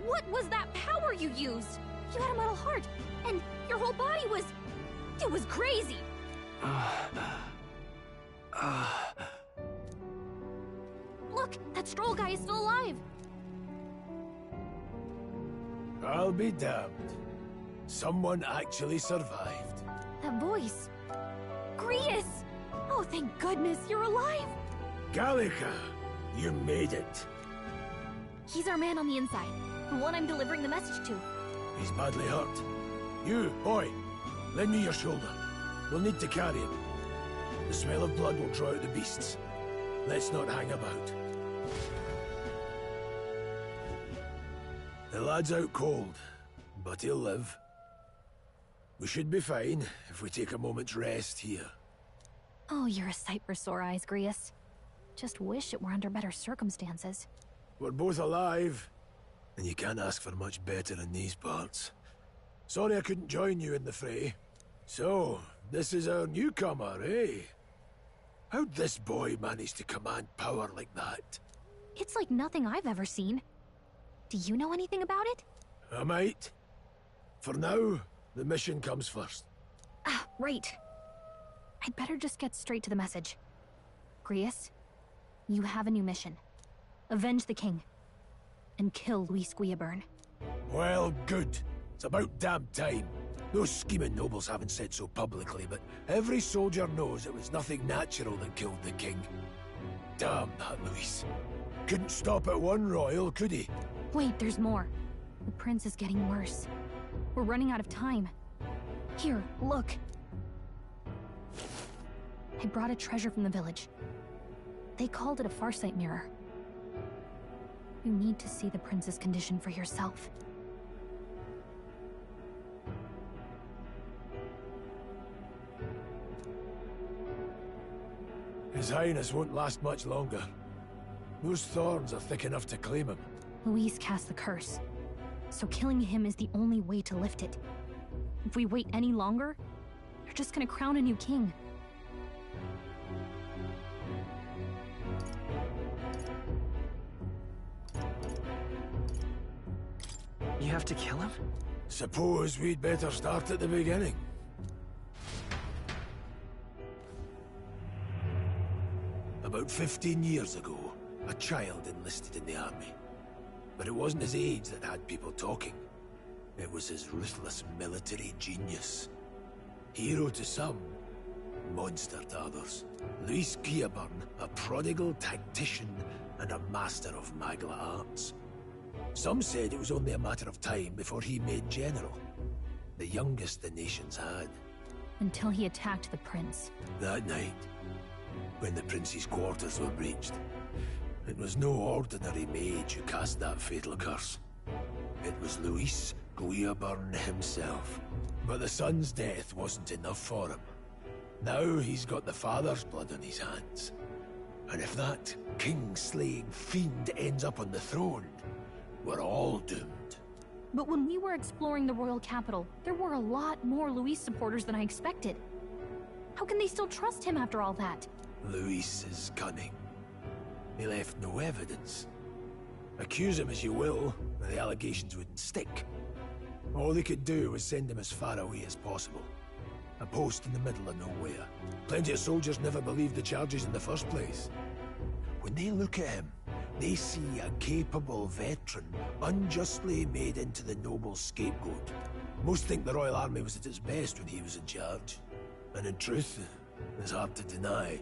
What was that power you used? You had a metal heart, and your whole body was... It was crazy! Look, that Stroll guy is still alive! I'll be damned. Someone actually survived. That voice... Grius! Oh, thank goodness, you're alive! Gallica, you made it. He's our man on the inside, the one I'm delivering the message to. He's badly hurt. You, boy, lend me your shoulder. We'll need to carry him. The smell of blood will draw out the beasts. Let's not hang about. The lad's out cold, but he'll live. We should be fine if we take a moment's rest here. Oh, you're a sight for sore eyes, Grius. Just wish it were under better circumstances. We're both alive, and you can't ask for much better in these parts. Sorry I couldn't join you in the fray. So, this is our newcomer, eh? How'd this boy manage to command power like that? It's like nothing I've ever seen. Do you know anything about it? I might. For now, the mission comes first. Ah, right. I'd better just get straight to the message. Grius, you have a new mission. Avenge the king. And kill Luis Guillaburn. Well, good. It's about damn time. Those scheming nobles haven't said so publicly, but every soldier knows it was nothing natural that killed the king. Damn that Luis. Couldn't stop at one royal, could he? Wait, there's more. The prince is getting worse. We're running out of time. Here, look. I brought a treasure from the village. They called it a farsight mirror. You need to see the prince's condition for yourself. His Highness won't last much longer. Those thorns are thick enough to claim him. Luis cast the curse, so killing him is the only way to lift it. If we wait any longer, they're just gonna crown a new king. You have to kill him? Suppose we'd better start at the beginning. About 15 years ago, a child enlisted in the army. But it wasn't his age that had people talking. It was his ruthless military genius. Hero to some, monster to others. Luis Guillaburn, a prodigal tactician and a master of Magla arts. Some said it was only a matter of time before he made general. The youngest the nations had. Until he attacked the prince. That night, when the prince's quarters were breached, it was no ordinary mage who cast that fatal curse. It was Luis Guillaburn himself. But the son's death wasn't enough for him. Now he's got the father's blood on his hands. And if that king-slaying fiend ends up on the throne, we're all doomed. But when we were exploring the royal capital, there were a lot more Luis supporters than I expected. How can they still trust him after all that? Luis is cunning. He left no evidence. Accuse him as you will, the allegations wouldn't stick. All they could do was send him as far away as possible. A post in the middle of nowhere. Plenty of soldiers never believed the charges in the first place. When they look at him, they see a capable veteran unjustly made into the noble scapegoat. Most think the Royal Army was at its best when he was in charge. And in truth, it's hard to deny.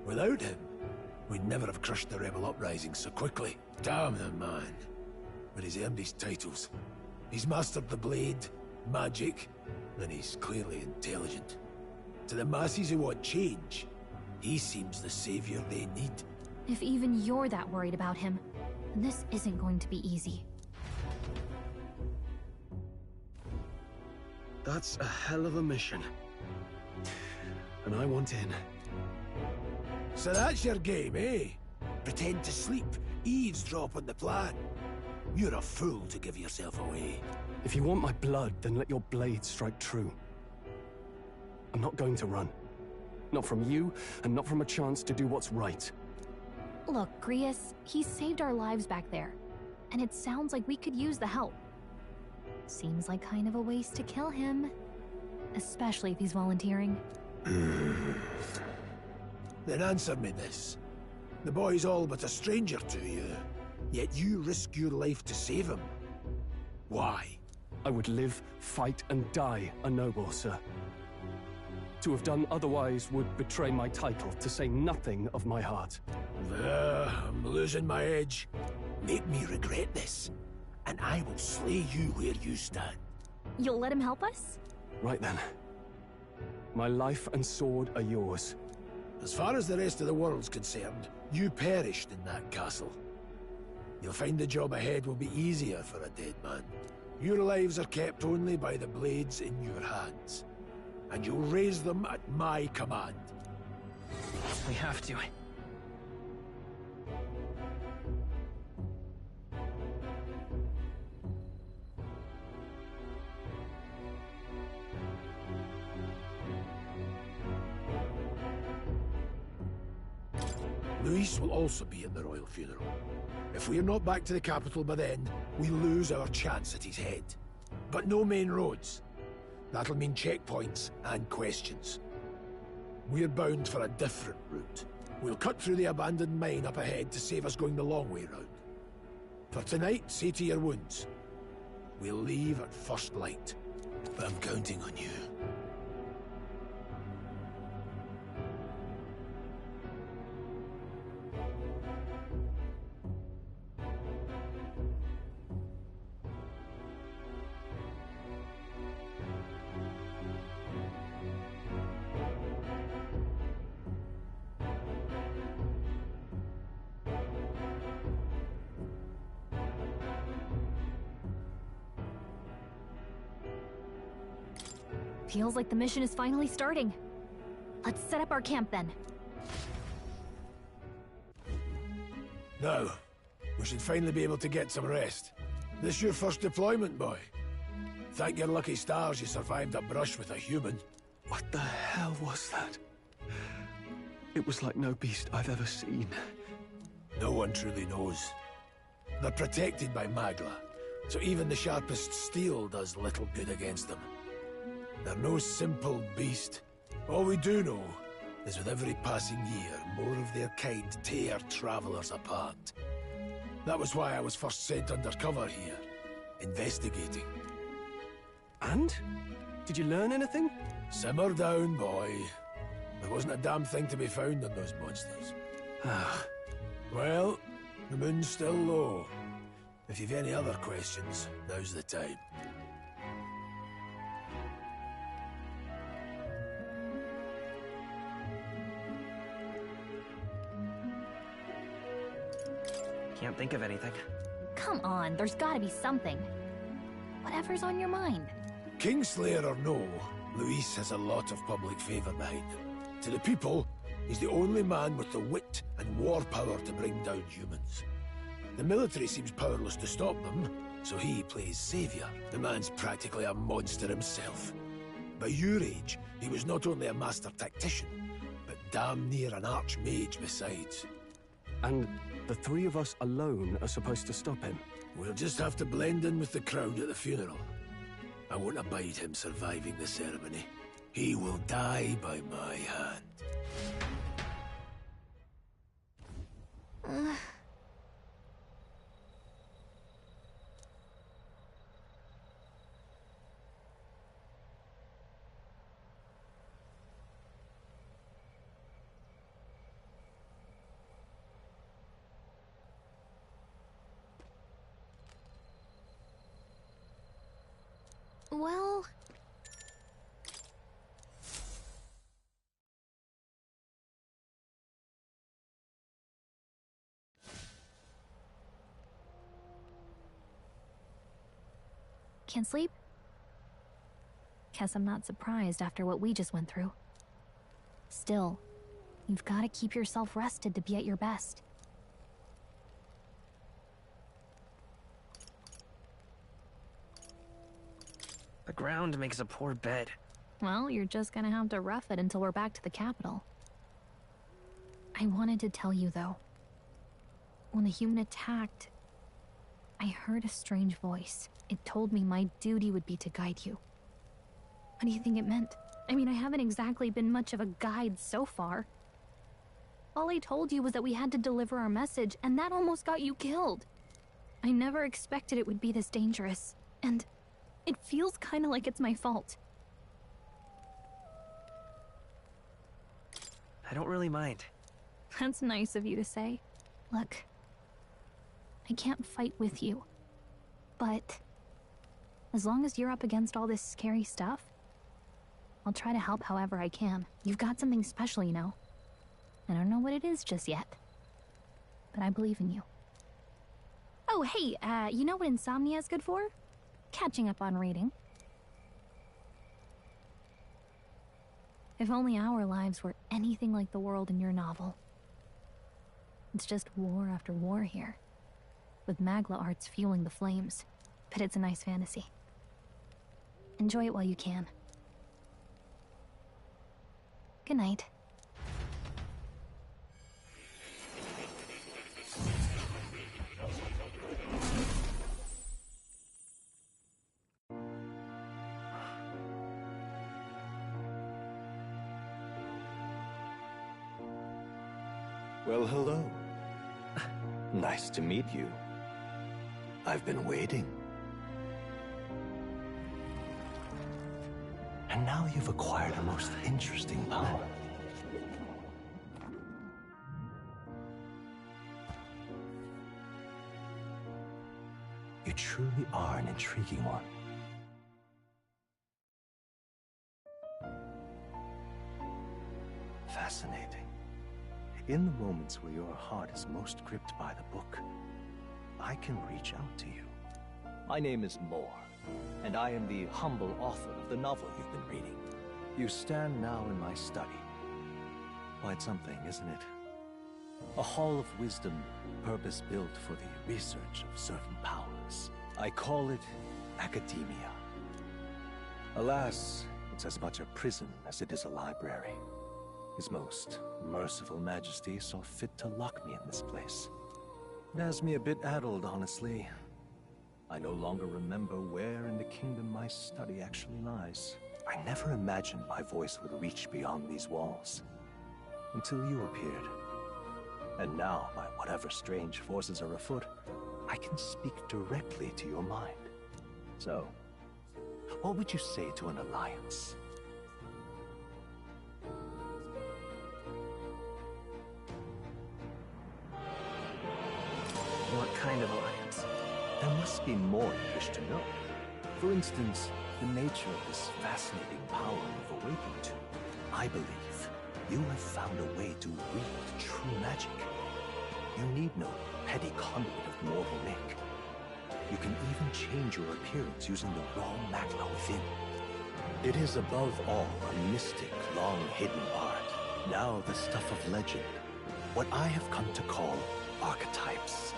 Without him, we'd never have crushed the rebel uprising so quickly. Damn the man. But he's earned his titles. He's mastered the blade, magic, and he's clearly intelligent. To the masses who want change, he seems the savior they need. If even you're that worried about him, then this isn't going to be easy. That's a hell of a mission. And I want in. So that's your game, eh? Pretend to sleep, eavesdrop on the plan. You're a fool to give yourself away. If you want my blood, then let your blade strike true. I'm not going to run. Not from you, and not from a chance to do what's right. Look, Grius, he saved our lives back there. And it sounds like we could use the help. Seems like kind of a waste to kill him. Especially if he's volunteering. Then answer me this. The boy's all but a stranger to you, yet you risk your life to save him. Why? I would live, fight, and die a noble, sir. To have done otherwise would betray my title, to say nothing of my heart. I'm losing my edge. Make me regret this, and I will slay you where you stand. You'll let him help us? Right then. My life and sword are yours. As far as the rest of the world's concerned, you perished in that castle. You'll find the job ahead will be easier for a dead man. Your lives are kept only by the blades in your hands. And you'll raise them at my command. We have to. Luis will also be in the royal funeral. If we're not back to the capital by then, we lose our chance at his head. But no main roads. That'll mean checkpoints and questions. We're bound for a different route. We'll cut through the abandoned mine up ahead to save us going the long way round. For tonight, see to your wounds. We'll leave at first light. I'm counting on you. Feels like the mission is finally starting. Let's set up our camp then. Now, we should finally be able to get some rest. This your first deployment, boy? Thank your lucky stars you survived a brush with a human. What the hell was that? It was like no beast I've ever seen. No one truly knows. They're protected by Magla, so even the sharpest steel does little good against them. They're no simple beast. All we do know is with every passing year, more of their kind tear travelers apart. That was why I was first sent undercover here, investigating. And? Did you learn anything? Simmer down, boy. There wasn't a damn thing to be found on those monsters. Well, the moon's still low. If you've any other questions, now's the time. Can't think of anything. Come on, there's gotta be something. Whatever's on your mind. Kingslayer or no, Luis has a lot of public favor behind him. To the people, he's the only man with the wit and war power to bring down humans. The military seems powerless to stop them, so he plays savior. The man's practically a monster himself. By your age, he was not only a master tactician, but damn near an archmage besides. And the three of us alone are supposed to stop him? We'll just have to blend in with the crowd at the funeral. I won't abide him surviving the ceremony. He will die by my hand. Well... Can't sleep? Guess I'm not surprised after what we just went through. Still, you've got to keep yourself rested to be at your best. The ground makes a poor bed. Well, you're just gonna have to rough it until we're back to the capital. I wanted to tell you, though. When the human attacked, I heard a strange voice. It told me my duty would be to guide you. What do you think it meant? I mean, I haven't exactly been much of a guide so far. All I told you was that we had to deliver our message, and that almost got you killed. I never expected it would be this dangerous, and it feels kind of like it's my fault. I don't really mind. That's nice of you to say. Look, I can't fight with you, but as long as you're up against all this scary stuff, I'll try to help however I can. You've got something special, you know. I don't know what it is just yet, but I believe in you. Oh, hey, you know what insomnia is good for? Catching up on reading. If only our lives were anything like the world in your novel. It's just war after war here, with Magla arts fueling the flames, but it's a nice fantasy. Enjoy it while you can. Good night. Well, hello. Nice to meet you. I've been waiting. And now you've acquired a most interesting power. You truly are an intriguing one. Fascinating. In the moments where your heart is most gripped by the book, I can reach out to you. My name is Moore, and I am the humble author of the novel you've been reading. You stand now in my study. Quite something, isn't it? A hall of wisdom, purpose-built for the research of certain powers. I call it academia. Alas, it's as much a prison as it is a library. His most merciful majesty saw fit to lock me in this place. It has me a bit addled, honestly. I no longer remember where in the kingdom my study actually lies. I never imagined my voice would reach beyond these walls, until you appeared. And now, by whatever strange forces are afoot, I can speak directly to your mind. So, what would you say to an alliance? What kind of alliance? There must be more you wish to know. For instance, the nature of this fascinating power you've awakened to. I believe you have found a way to wield true magic. You need no petty conduit of mortal make. You can even change your appearance using the raw magma within. It is above all a mystic, long-hidden art. Now the stuff of legend. What I have come to call archetypes.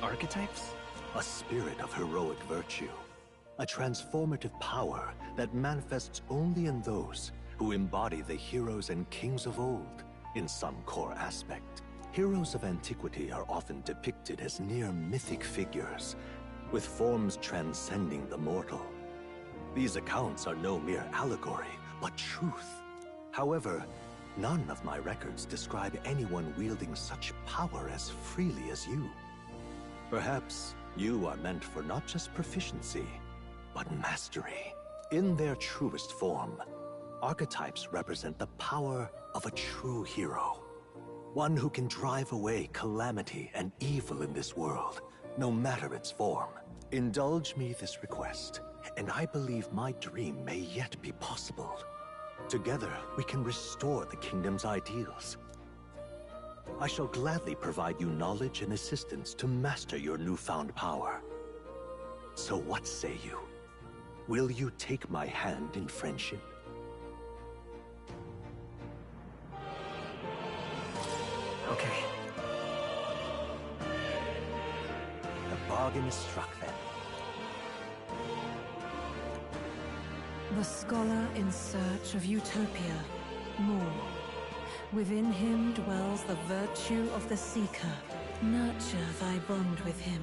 Archetypes? A spirit of heroic virtue. A transformative power that manifests only in those who embody the heroes and kings of old in some core aspect. Heroes of antiquity are often depicted as near mythic figures, with forms transcending the mortal. These accounts are no mere allegory but truth. However, none of my records describe anyone wielding such power as freely as you. Perhaps you are meant for not just proficiency, but mastery. In their truest form, archetypes represent the power of a true hero. One who can drive away calamity and evil in this world, no matter its form. Indulge me this request, and I believe my dream may yet be possible. Together, we can restore the kingdom's ideals. I shall gladly provide you knowledge and assistance to master your newfound power. So what say you? Will you take my hand in friendship? Okay. The bargain is struck then. The scholar in search of utopia. More. Within him dwells the virtue of the seeker. Nurture thy bond with him,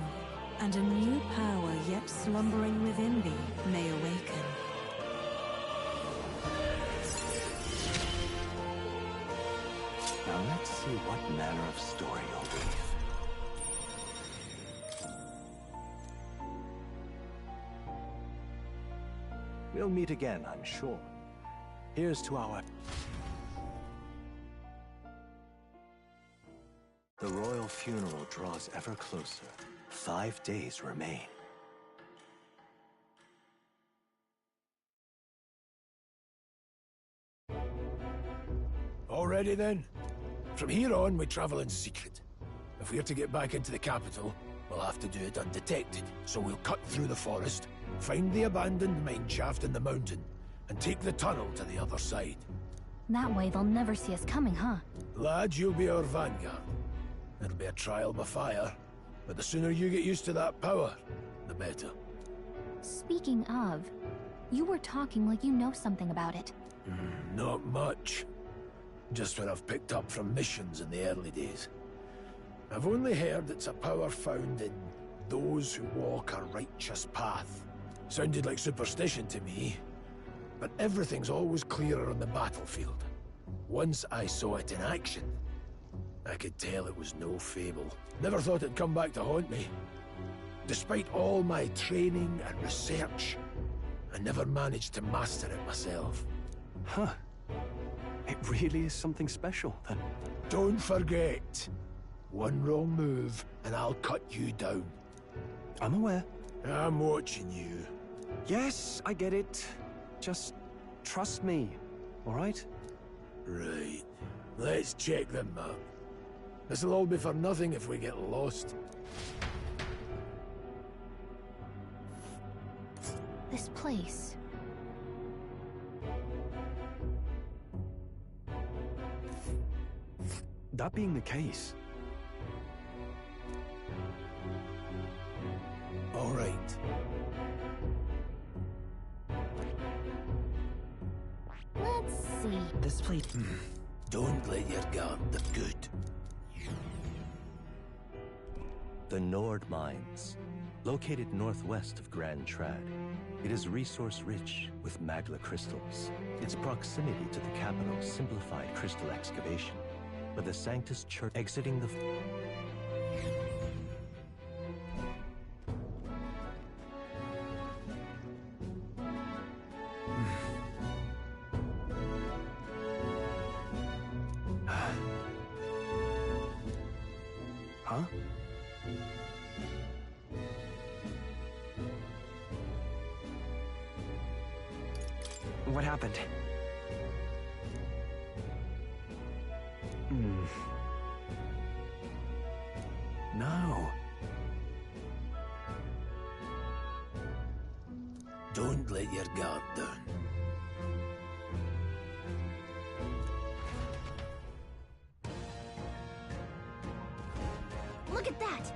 and a new power yet slumbering within thee may awaken. Now let's see what manner of story you'll weave. We'll meet again, I'm sure. Here's to our... The royal funeral draws ever closer. 5 days remain. All ready then? From here on, we travel in secret. If we're to get back into the capital, we'll have to do it undetected. So we'll cut through the forest, find the abandoned mine shaft in the mountain, and take the tunnel to the other side. That way they'll never see us coming, huh? Lad, you'll be our vanguard. It'll be a trial by fire, but the sooner you get used to that power, the better. Speaking of, you were talking like you know something about it. Not much. Just what I've picked up from missions in the early days. I've only heard it's a power found in those who walk a righteous path. Sounded like superstition to me, but everything's always clearer on the battlefield. Once I saw it in action, I could tell it was no fable. Never thought it'd come back to haunt me. Despite all my training and research, I never managed to master it myself. Huh. It really is something special, then. Don't forget, one wrong move and I'll cut you down. I'm aware. I'm watching you. Yes, I get it. Just trust me, all right? Right. Let's check the map. This'll all be for nothing if we get lost. This place. That being the case... All right. Let's see. This place... Don't let your guard down. Good. The Nord Mines, located northwest of Grand Trad. It is resource-rich with magla crystals. Its proximity to the capital simplified crystal excavation, but the Sanctus Church exiting the... Huh? What happened? No. Don't let your guard down. Look at that!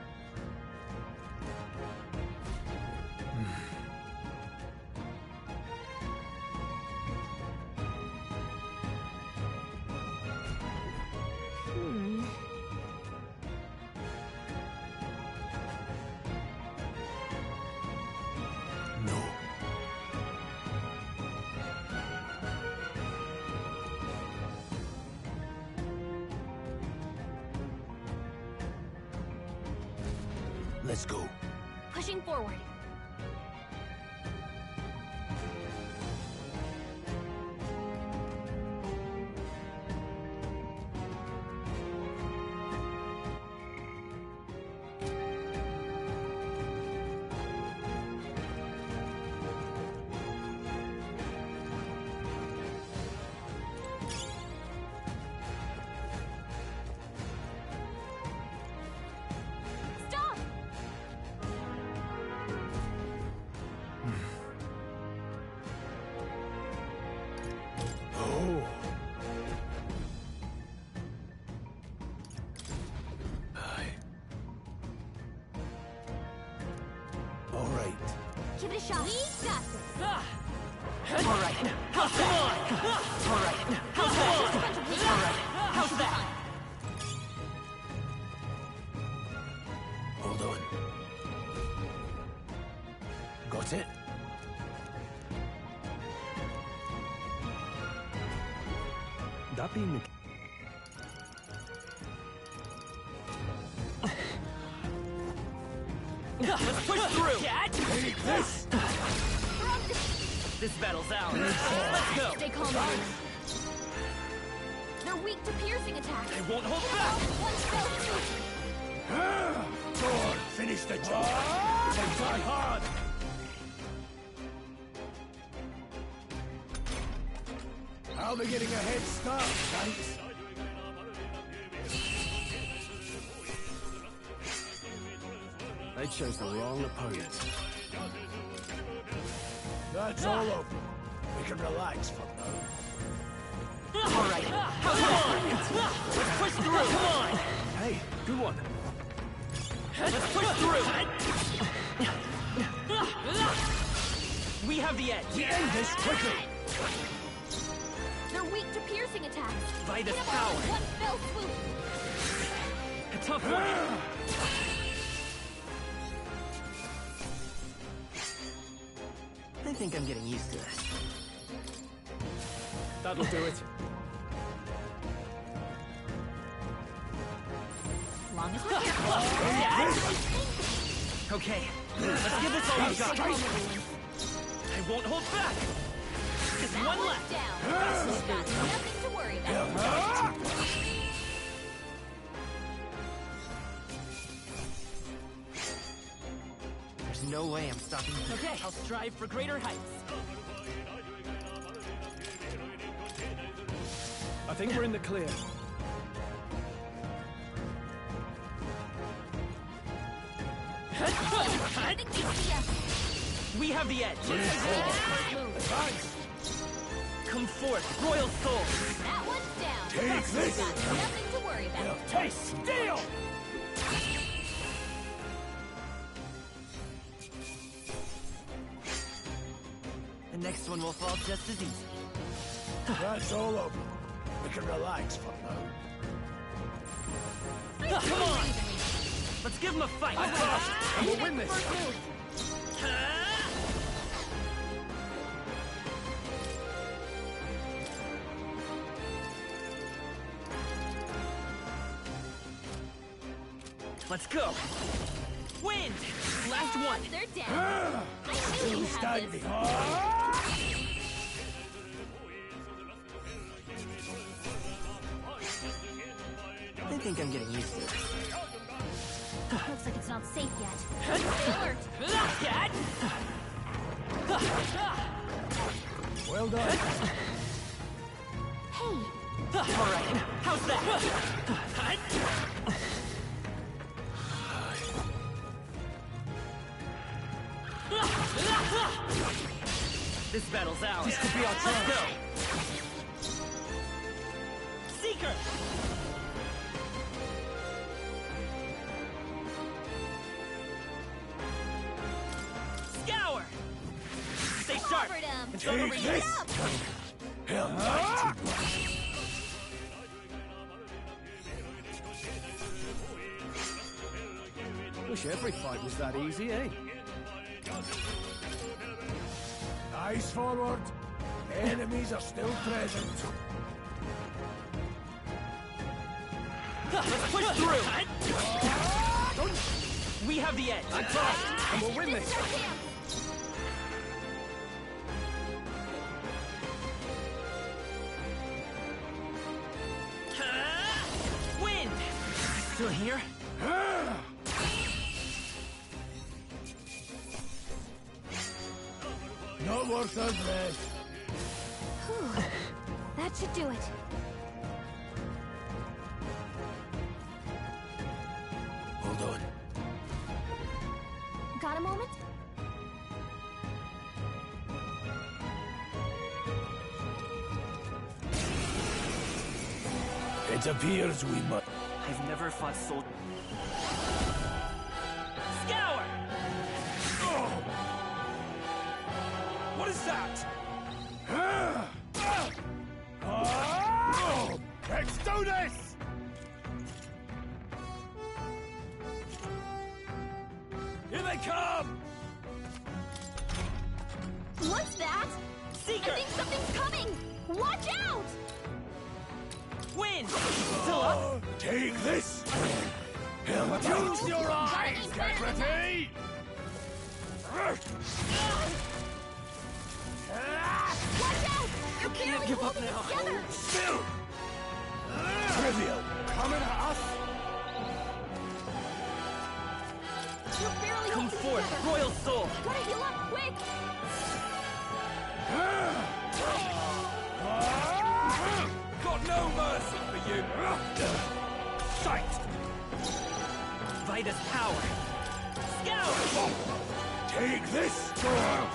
Let's go. Pushing forward. Give it a shot. We got this. All right. How's that? All right. How's that? All right. How's that? Hold on. Got it? That being the Let's push through! Take this! This battle's ours. Let's go! Stay calm, guys. They're weak to piercing attacks. They won't hold back! Thor, finish the job! Try hard! I'll be getting a head start, thanks. They chose the wrong opponent. That's all over. We can relax for now. All right. Come on! Let's push through! Come on! Hey, good one. Let's push through! We have the edge! We end this quickly! They're weak to piercing attacks. By this Hit 'em power! all in one fell swoop. A tough one! I think I'm getting used to this. That'll do it. Long as we're careful. Okay, let's give this all we got. I won't hold back. Just That one one's left. down. We've got nothing to worry about. There's no way I'm stopping here. Okay, I'll strive for greater heights. I think we're in the clear. We have the edge. Come forth, royal soul. That one's down. Take this. We've got nothing to worry about. Taste steel! The next one will fall just as easy. That's all over. We can relax for now. Come on! Let's give him a fight! And we'll win this! Let's go! Wind! Last one! They're down. I knew you had this. I think I'm getting used to it. Looks like it's not safe yet. Stay alert. Well done. Hey, All right, how's that? This battle's ours. This could be our Let's chance. go! Seeker! Scour! Stay sharp! covered 'em. It's over Take you. this! Hell, not too much. Wish every fight was that easy, eh? Eyes forward. Enemies are still present. Let's push through! We have have the edge! I trust, and we'll win this! Wind! Still here? Not worth our breath. Whew. That should do it. Hold on. Got a moment? It appears we must. I've never fought soldiers. Scour! What is that? Let's do this! Here they come! What's that? Seeker! I think something's coming! Watch out! Wind! Still up? Take this! Use your eyes, get ready! Watch out! You're can't barely give up holding now. it together! Still! Trivial! Coming at us! You're barely Come holding it forth, together! royal soul! Gotta heal up, quick! Got no mercy for you! Sight! Vitus power! Scour! Take this!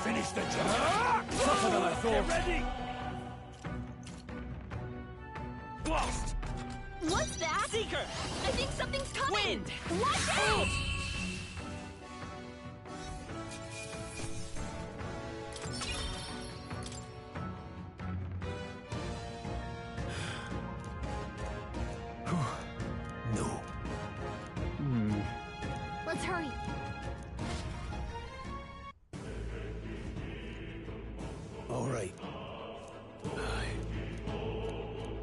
Finish the job! Tougher than I thought! Get ready! Blast! What's that? Seeker! I think something's coming! Wind! Watch out! No. Let's hurry. All right.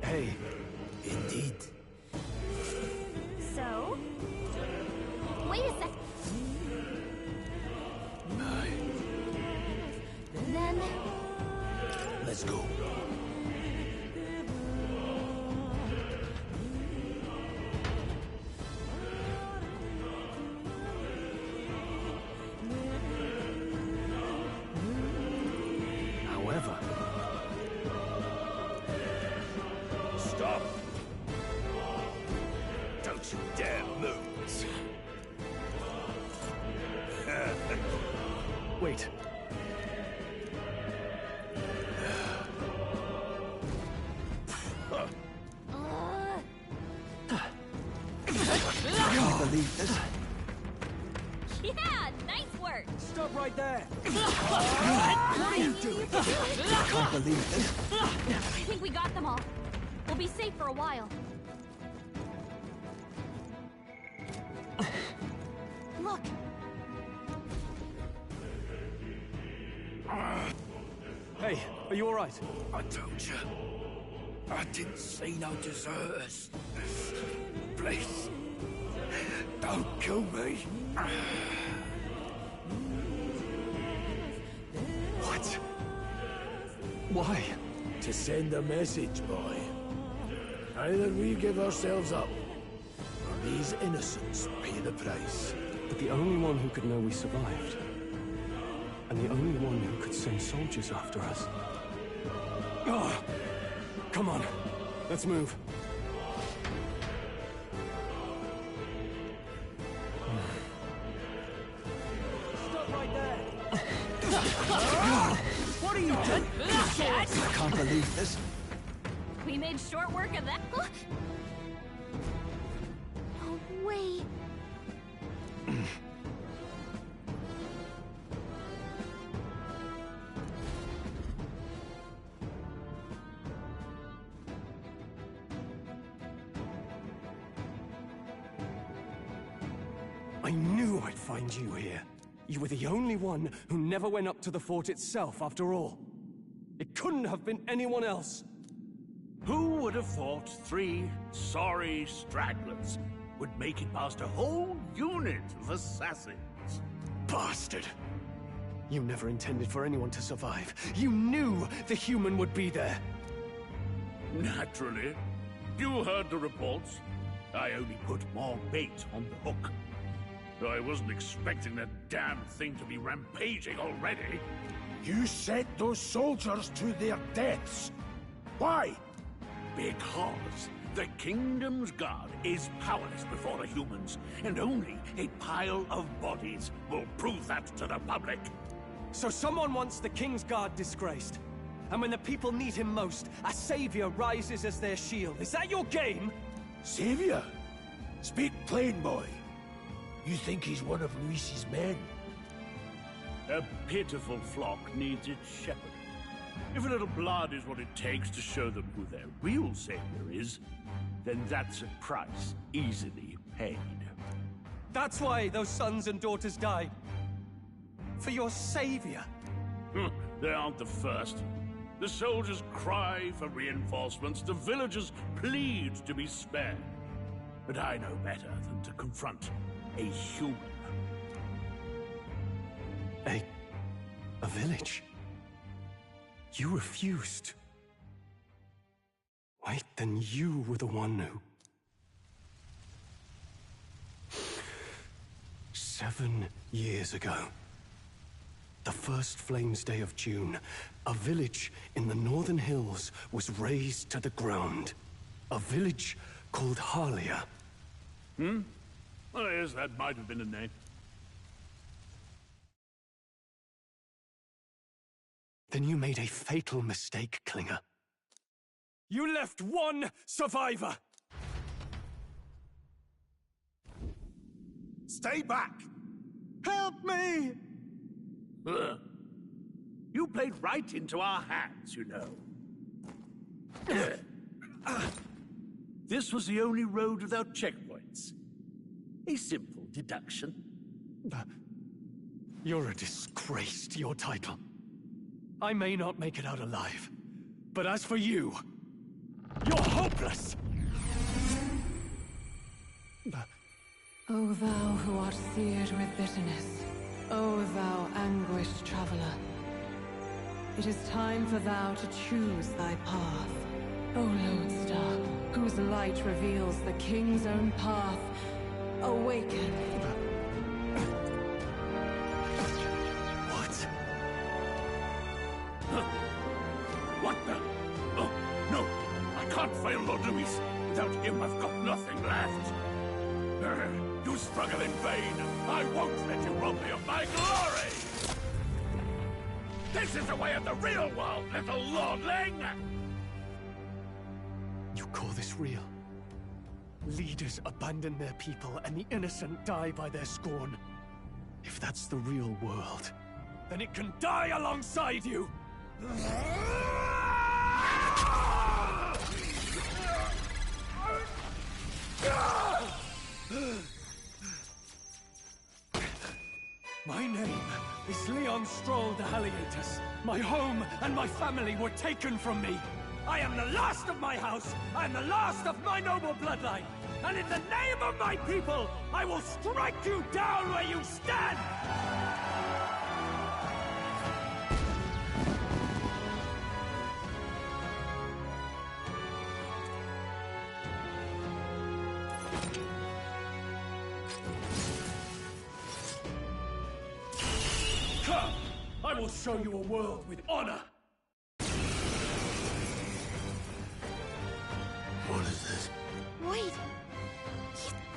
Hey. Indeed. So? Wait a sec. Then... Let's go. However, Stop! Don't you dare move! wait. I can't believe this. Yeah, nice work! Stop right there! What are you doing? I can't believe this. I think we got them all. We'll be safe for a while. Look! Hey, are you all right? I told you. I didn't see no deserters. Please. Don't kill me. What? Why? To send a message, boy. Either we give ourselves up, or these innocents pay the price. But the only one who could know we survived, and the only one who could send soldiers after us. Oh, come on, let's move. Stop right there! What are you doing? I can't believe this. We made short work of that. No way. I knew I'd find you here. You were the only one who never went up to the fort itself, after all. It couldn't have been anyone else. Who would have thought 3 sorry stragglers would make it past a whole unit of assassins. Bastard! You never intended for anyone to survive. You knew the human would be there. Naturally. You heard the reports. I only put more bait on the hook. I wasn't expecting that damn thing to be rampaging already. You sent those soldiers to their deaths. Why? Because the Kingdom's Guard is powerless before the humans, and only a pile of bodies will prove that to the public. So someone wants the King's Guard disgraced. And when the people need him most, a savior rises as their shield. Is that your game? Savior? Speak plain, boy. You think he's one of Luis's men? A pitiful flock needs its shepherding. If a little blood is what it takes to show them who their real savior is, then that's a price easily paid. That's why those sons and daughters died. For your savior. They aren't the first. The soldiers cry for reinforcements, the villagers plead to be spared. But I know better than to confront a human. A village? You refused. Wait, then you were the one who... 7 years ago, the first Flames Day of June, a village in the northern hills was razed to the ground. A village called Harlia. Well, yes, that might have been a name. Then you made a fatal mistake, Klinger. You left one survivor! Stay back! Help me! You played right into our hands, you know. This was the only road without checkpoints. A simple deduction. You're a disgrace to your title. I may not make it out alive, but as for you, you're hopeless! O thou who art seared with bitterness, O thou anguished traveler, it is time for thou to choose thy path. O lodestar, whose light reveals the king's own path, awaken. What the? Oh, no! I can't fail Lord Luis. Without him, I've got nothing left. You struggle in vain. I won't let you rob me of my glory! This is the way of the real world, little lordling! You call this real? Leaders abandon their people and the innocent die by their scorn. If that's the real world, then it can die alongside you! My name is Leon Stroll de Haliatus. My home and my family were taken from me. I am the last of my house. I am the last of my noble bloodline. And in the name of my people, I will strike you down where you stand! Come! I will show you a world with honor! What is this? Wait!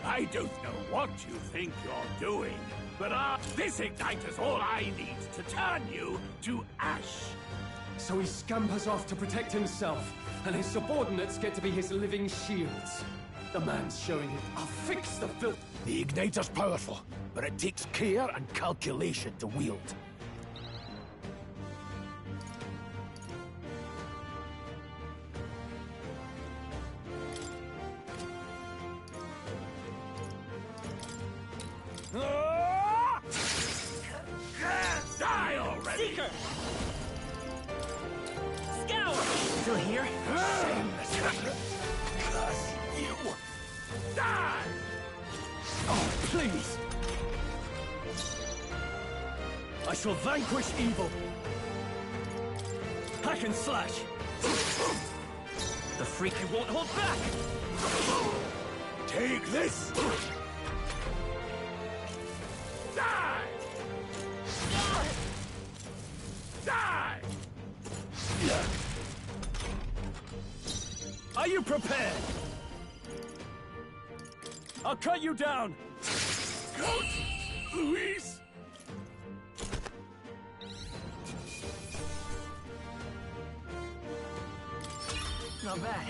I don't know what you think you're doing, but this igniter's all I need to turn you to ash. So he scampers off to protect himself, and his subordinates get to be his living shields. The man's showing it. I'll fix the filth. The igniter's powerful, but it takes care and calculation to wield. Die already! Seeker! Scour! Still here? Die! Please! I shall vanquish evil! Hack and slash! The freak I won't hold back! Take this! Die! Die! Are you prepared? I'll cut you down! Count Luis! Not bad.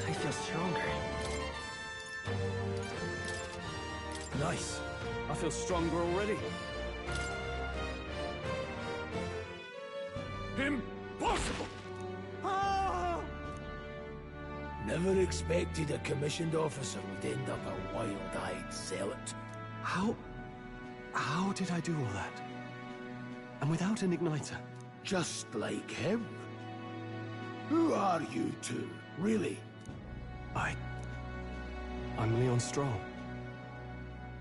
I feel stronger. Nice. I feel stronger already. Impossible! Never expected a commissioned officer would end up a wild-eyed zealot. How did I do all that? And without an igniter? Just like him. Who are you two, really? I'm Leon Stroll.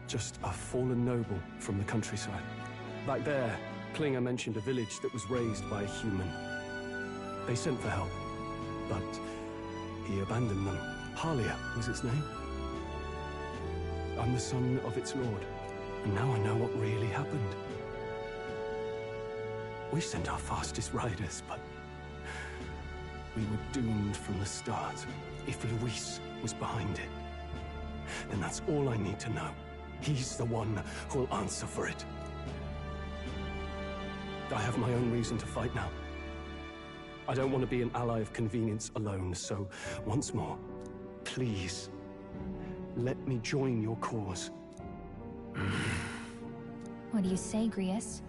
Just a fallen noble from the countryside. Back there, Klinger mentioned a village that was raised by a human. They sent for help, but he abandoned them. Halia was its name. I'm the son of its lord, and now I know what really happened. We sent our fastest riders, but we were doomed from the start. If Luis was behind it, then that's all I need to know. He's the one who'll answer for it. I have my own reason to fight now. I don't want to be an ally of convenience alone, so once more, please, let me join your cause. What do you say, Grius?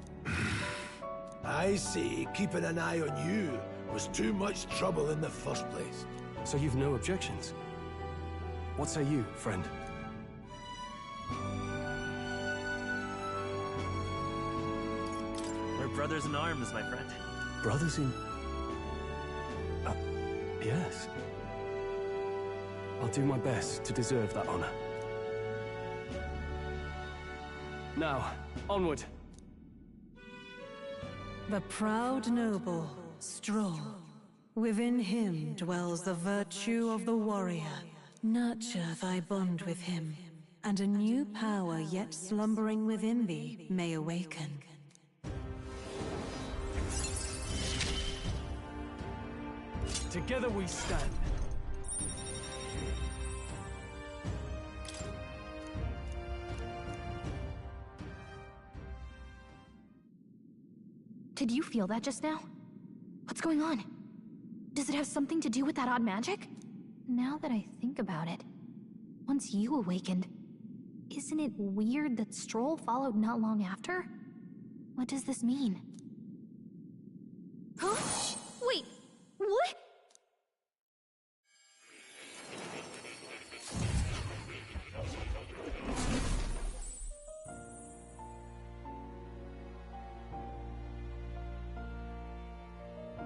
I say keeping an eye on you was too much trouble in the first place. So you've no objections? What say you, friend? We're brothers in arms, my friend. Brothers in... yes. I'll do my best to deserve that honor. Now, onward. The proud noble, Stroll. Within him dwells the virtue of the warrior. Nurture thy bond with him, and a new power yet slumbering within thee may awaken. Together we stand. Did you feel that just now? What's going on? Does it have something to do with that odd magic? Now that I think about it, once you awakened, isn't it weird that Stroll followed not long after? What does this mean? Huh? Wait, what?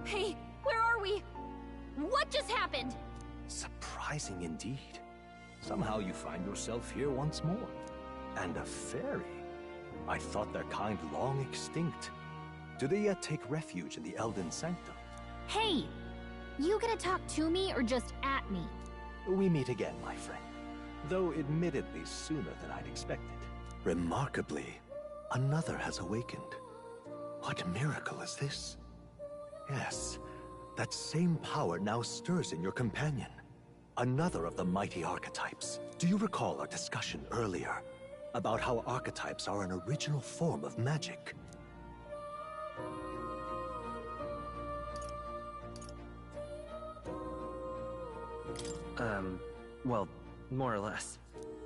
Hey, where are we? What just happened? Surprising indeed. Somehow you find yourself here once more. And a fairy. I thought their kind long extinct. Do they yet take refuge in the Elden Sanctum? Hey! You gonna talk to me or just at me? We meet again, my friend. Though admittedly sooner than I'd expected. Remarkably, another has awakened. What miracle is this? Yes, that same power now stirs in your companion. Another of the mighty archetypes. Do you recall our discussion earlier about how archetypes are an original form of magic? Well, more or less.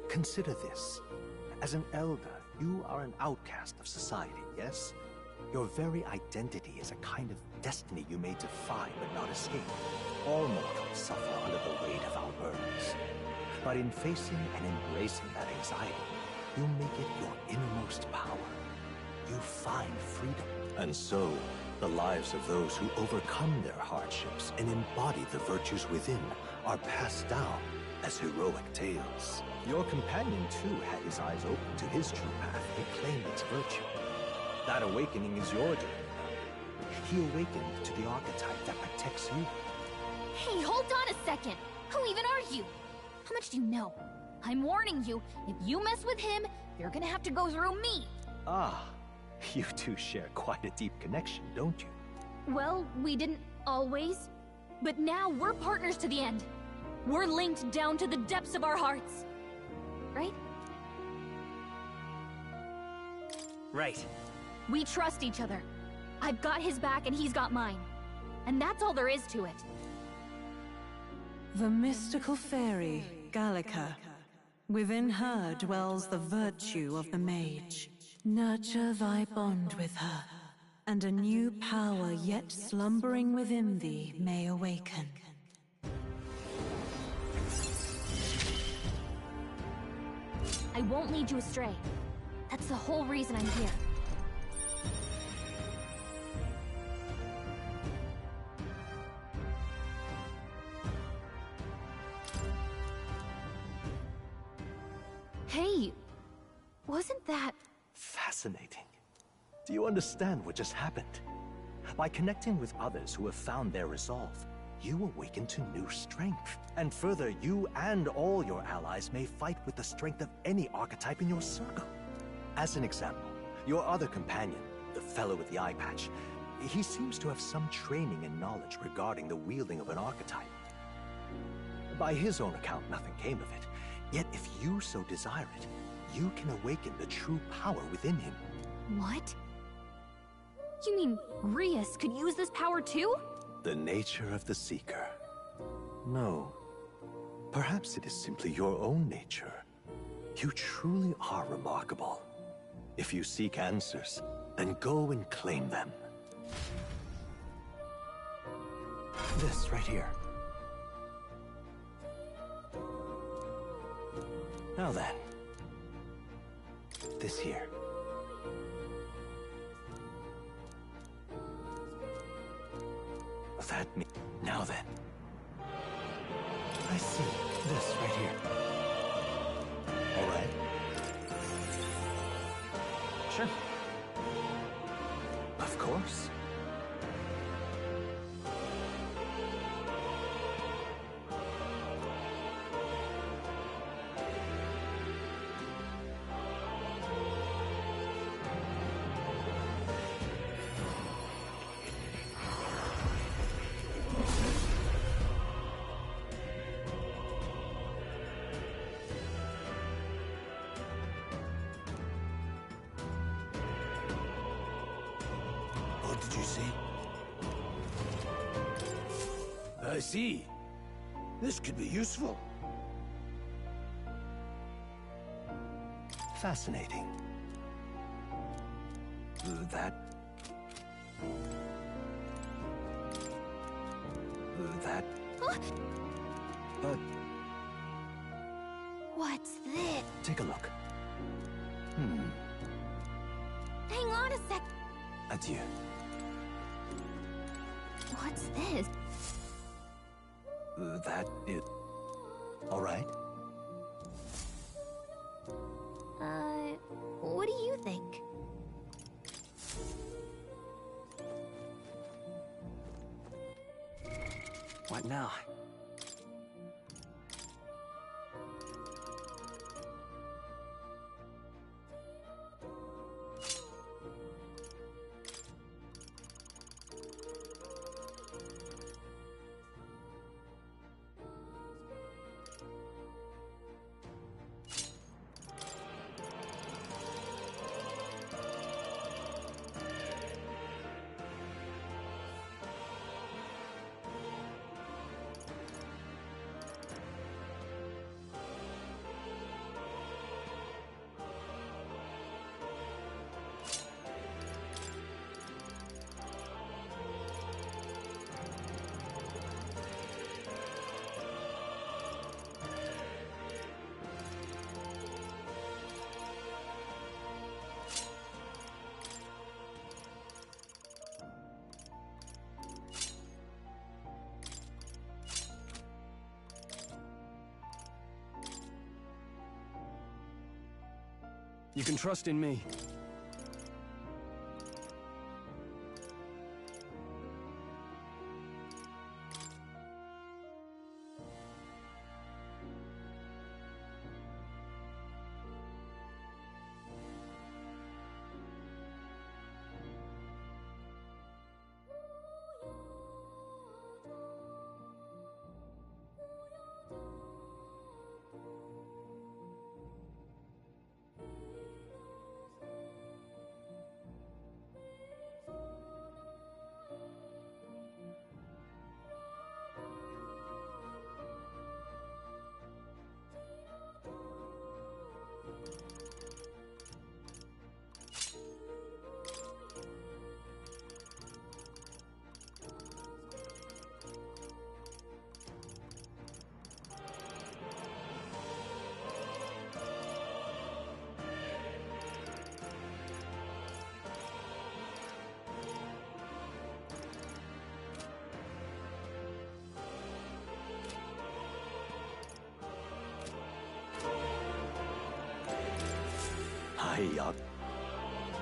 Consider this. As an elder, you are an outcast of society, yes? Your very identity is a kind of destiny you may defy but not escape. All mortals suffer under the weight of our burdens. But in facing and embracing that anxiety, you make it your innermost power. You find freedom. And so, The lives of those who overcome their hardships and embody the virtues within are passed down as heroic tales. Your companion, too, had his eyes open to his true path and claimed its virtue. That awakening is your doing. He awakened to the archetype that protects you. Hey, hold on a second! Who even are you? How much do you know? I'm warning you, if you mess with him, you're gonna have to go through me! Ah, you two share quite a deep connection, don't you? Well, we didn't always. But now we're partners to the end. We're linked down to the depths of our hearts. Right? Right. We trust each other. I've got his back and he's got mine. And that's all there is to it. The mystical fairy, Gallica. Within her dwells the virtue of the mage. Nurture thy bond with her, and a new power yet slumbering within thee may awaken. I won't lead you astray. That's the whole reason I'm here. Hey, wasn't that... Fascinating. Do you understand what just happened? By connecting with others who have found their resolve, you awaken to new strength. And further, you and all your allies may fight with the strength of any archetype in your circle. As an example, your other companion, the fellow with the eye patch, he seems to have some training and knowledge regarding the wielding of an archetype. By his own account, nothing came of it. Yet if you so desire it, you can awaken the true power within him. What? You mean Rias could use this power too? The nature of the Seeker. No. Perhaps it is simply your own nature. You truly are remarkable. If you seek answers, then go and claim them. This right here. Now then. This here. That me. Now then. I see. This right here. All right. Sure. Of course. What did you see? I see. This could be useful. Fascinating. That... Huh? What's this? Take a look. Hang on a sec. Adieu. What's this? That it... All right? What do you think? What now? You can trust in me.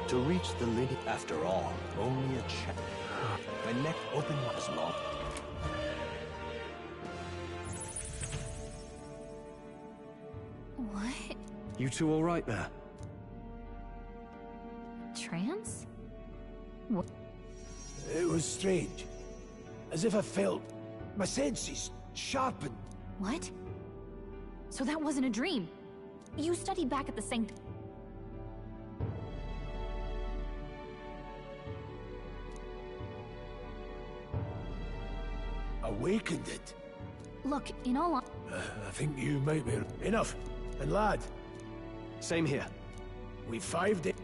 To reach the lineage, after all, only a check. My neck open was long. What? You two all right there? Trance? What? It was strange. As if I felt my senses sharpened. What? So that wasn't a dream. You studied back at the Sanctum. Awakened it. Look, in all I think you might be... Enough! And lad... Same here. We've 5 days...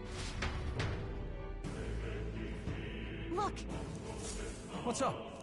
Look! What's up?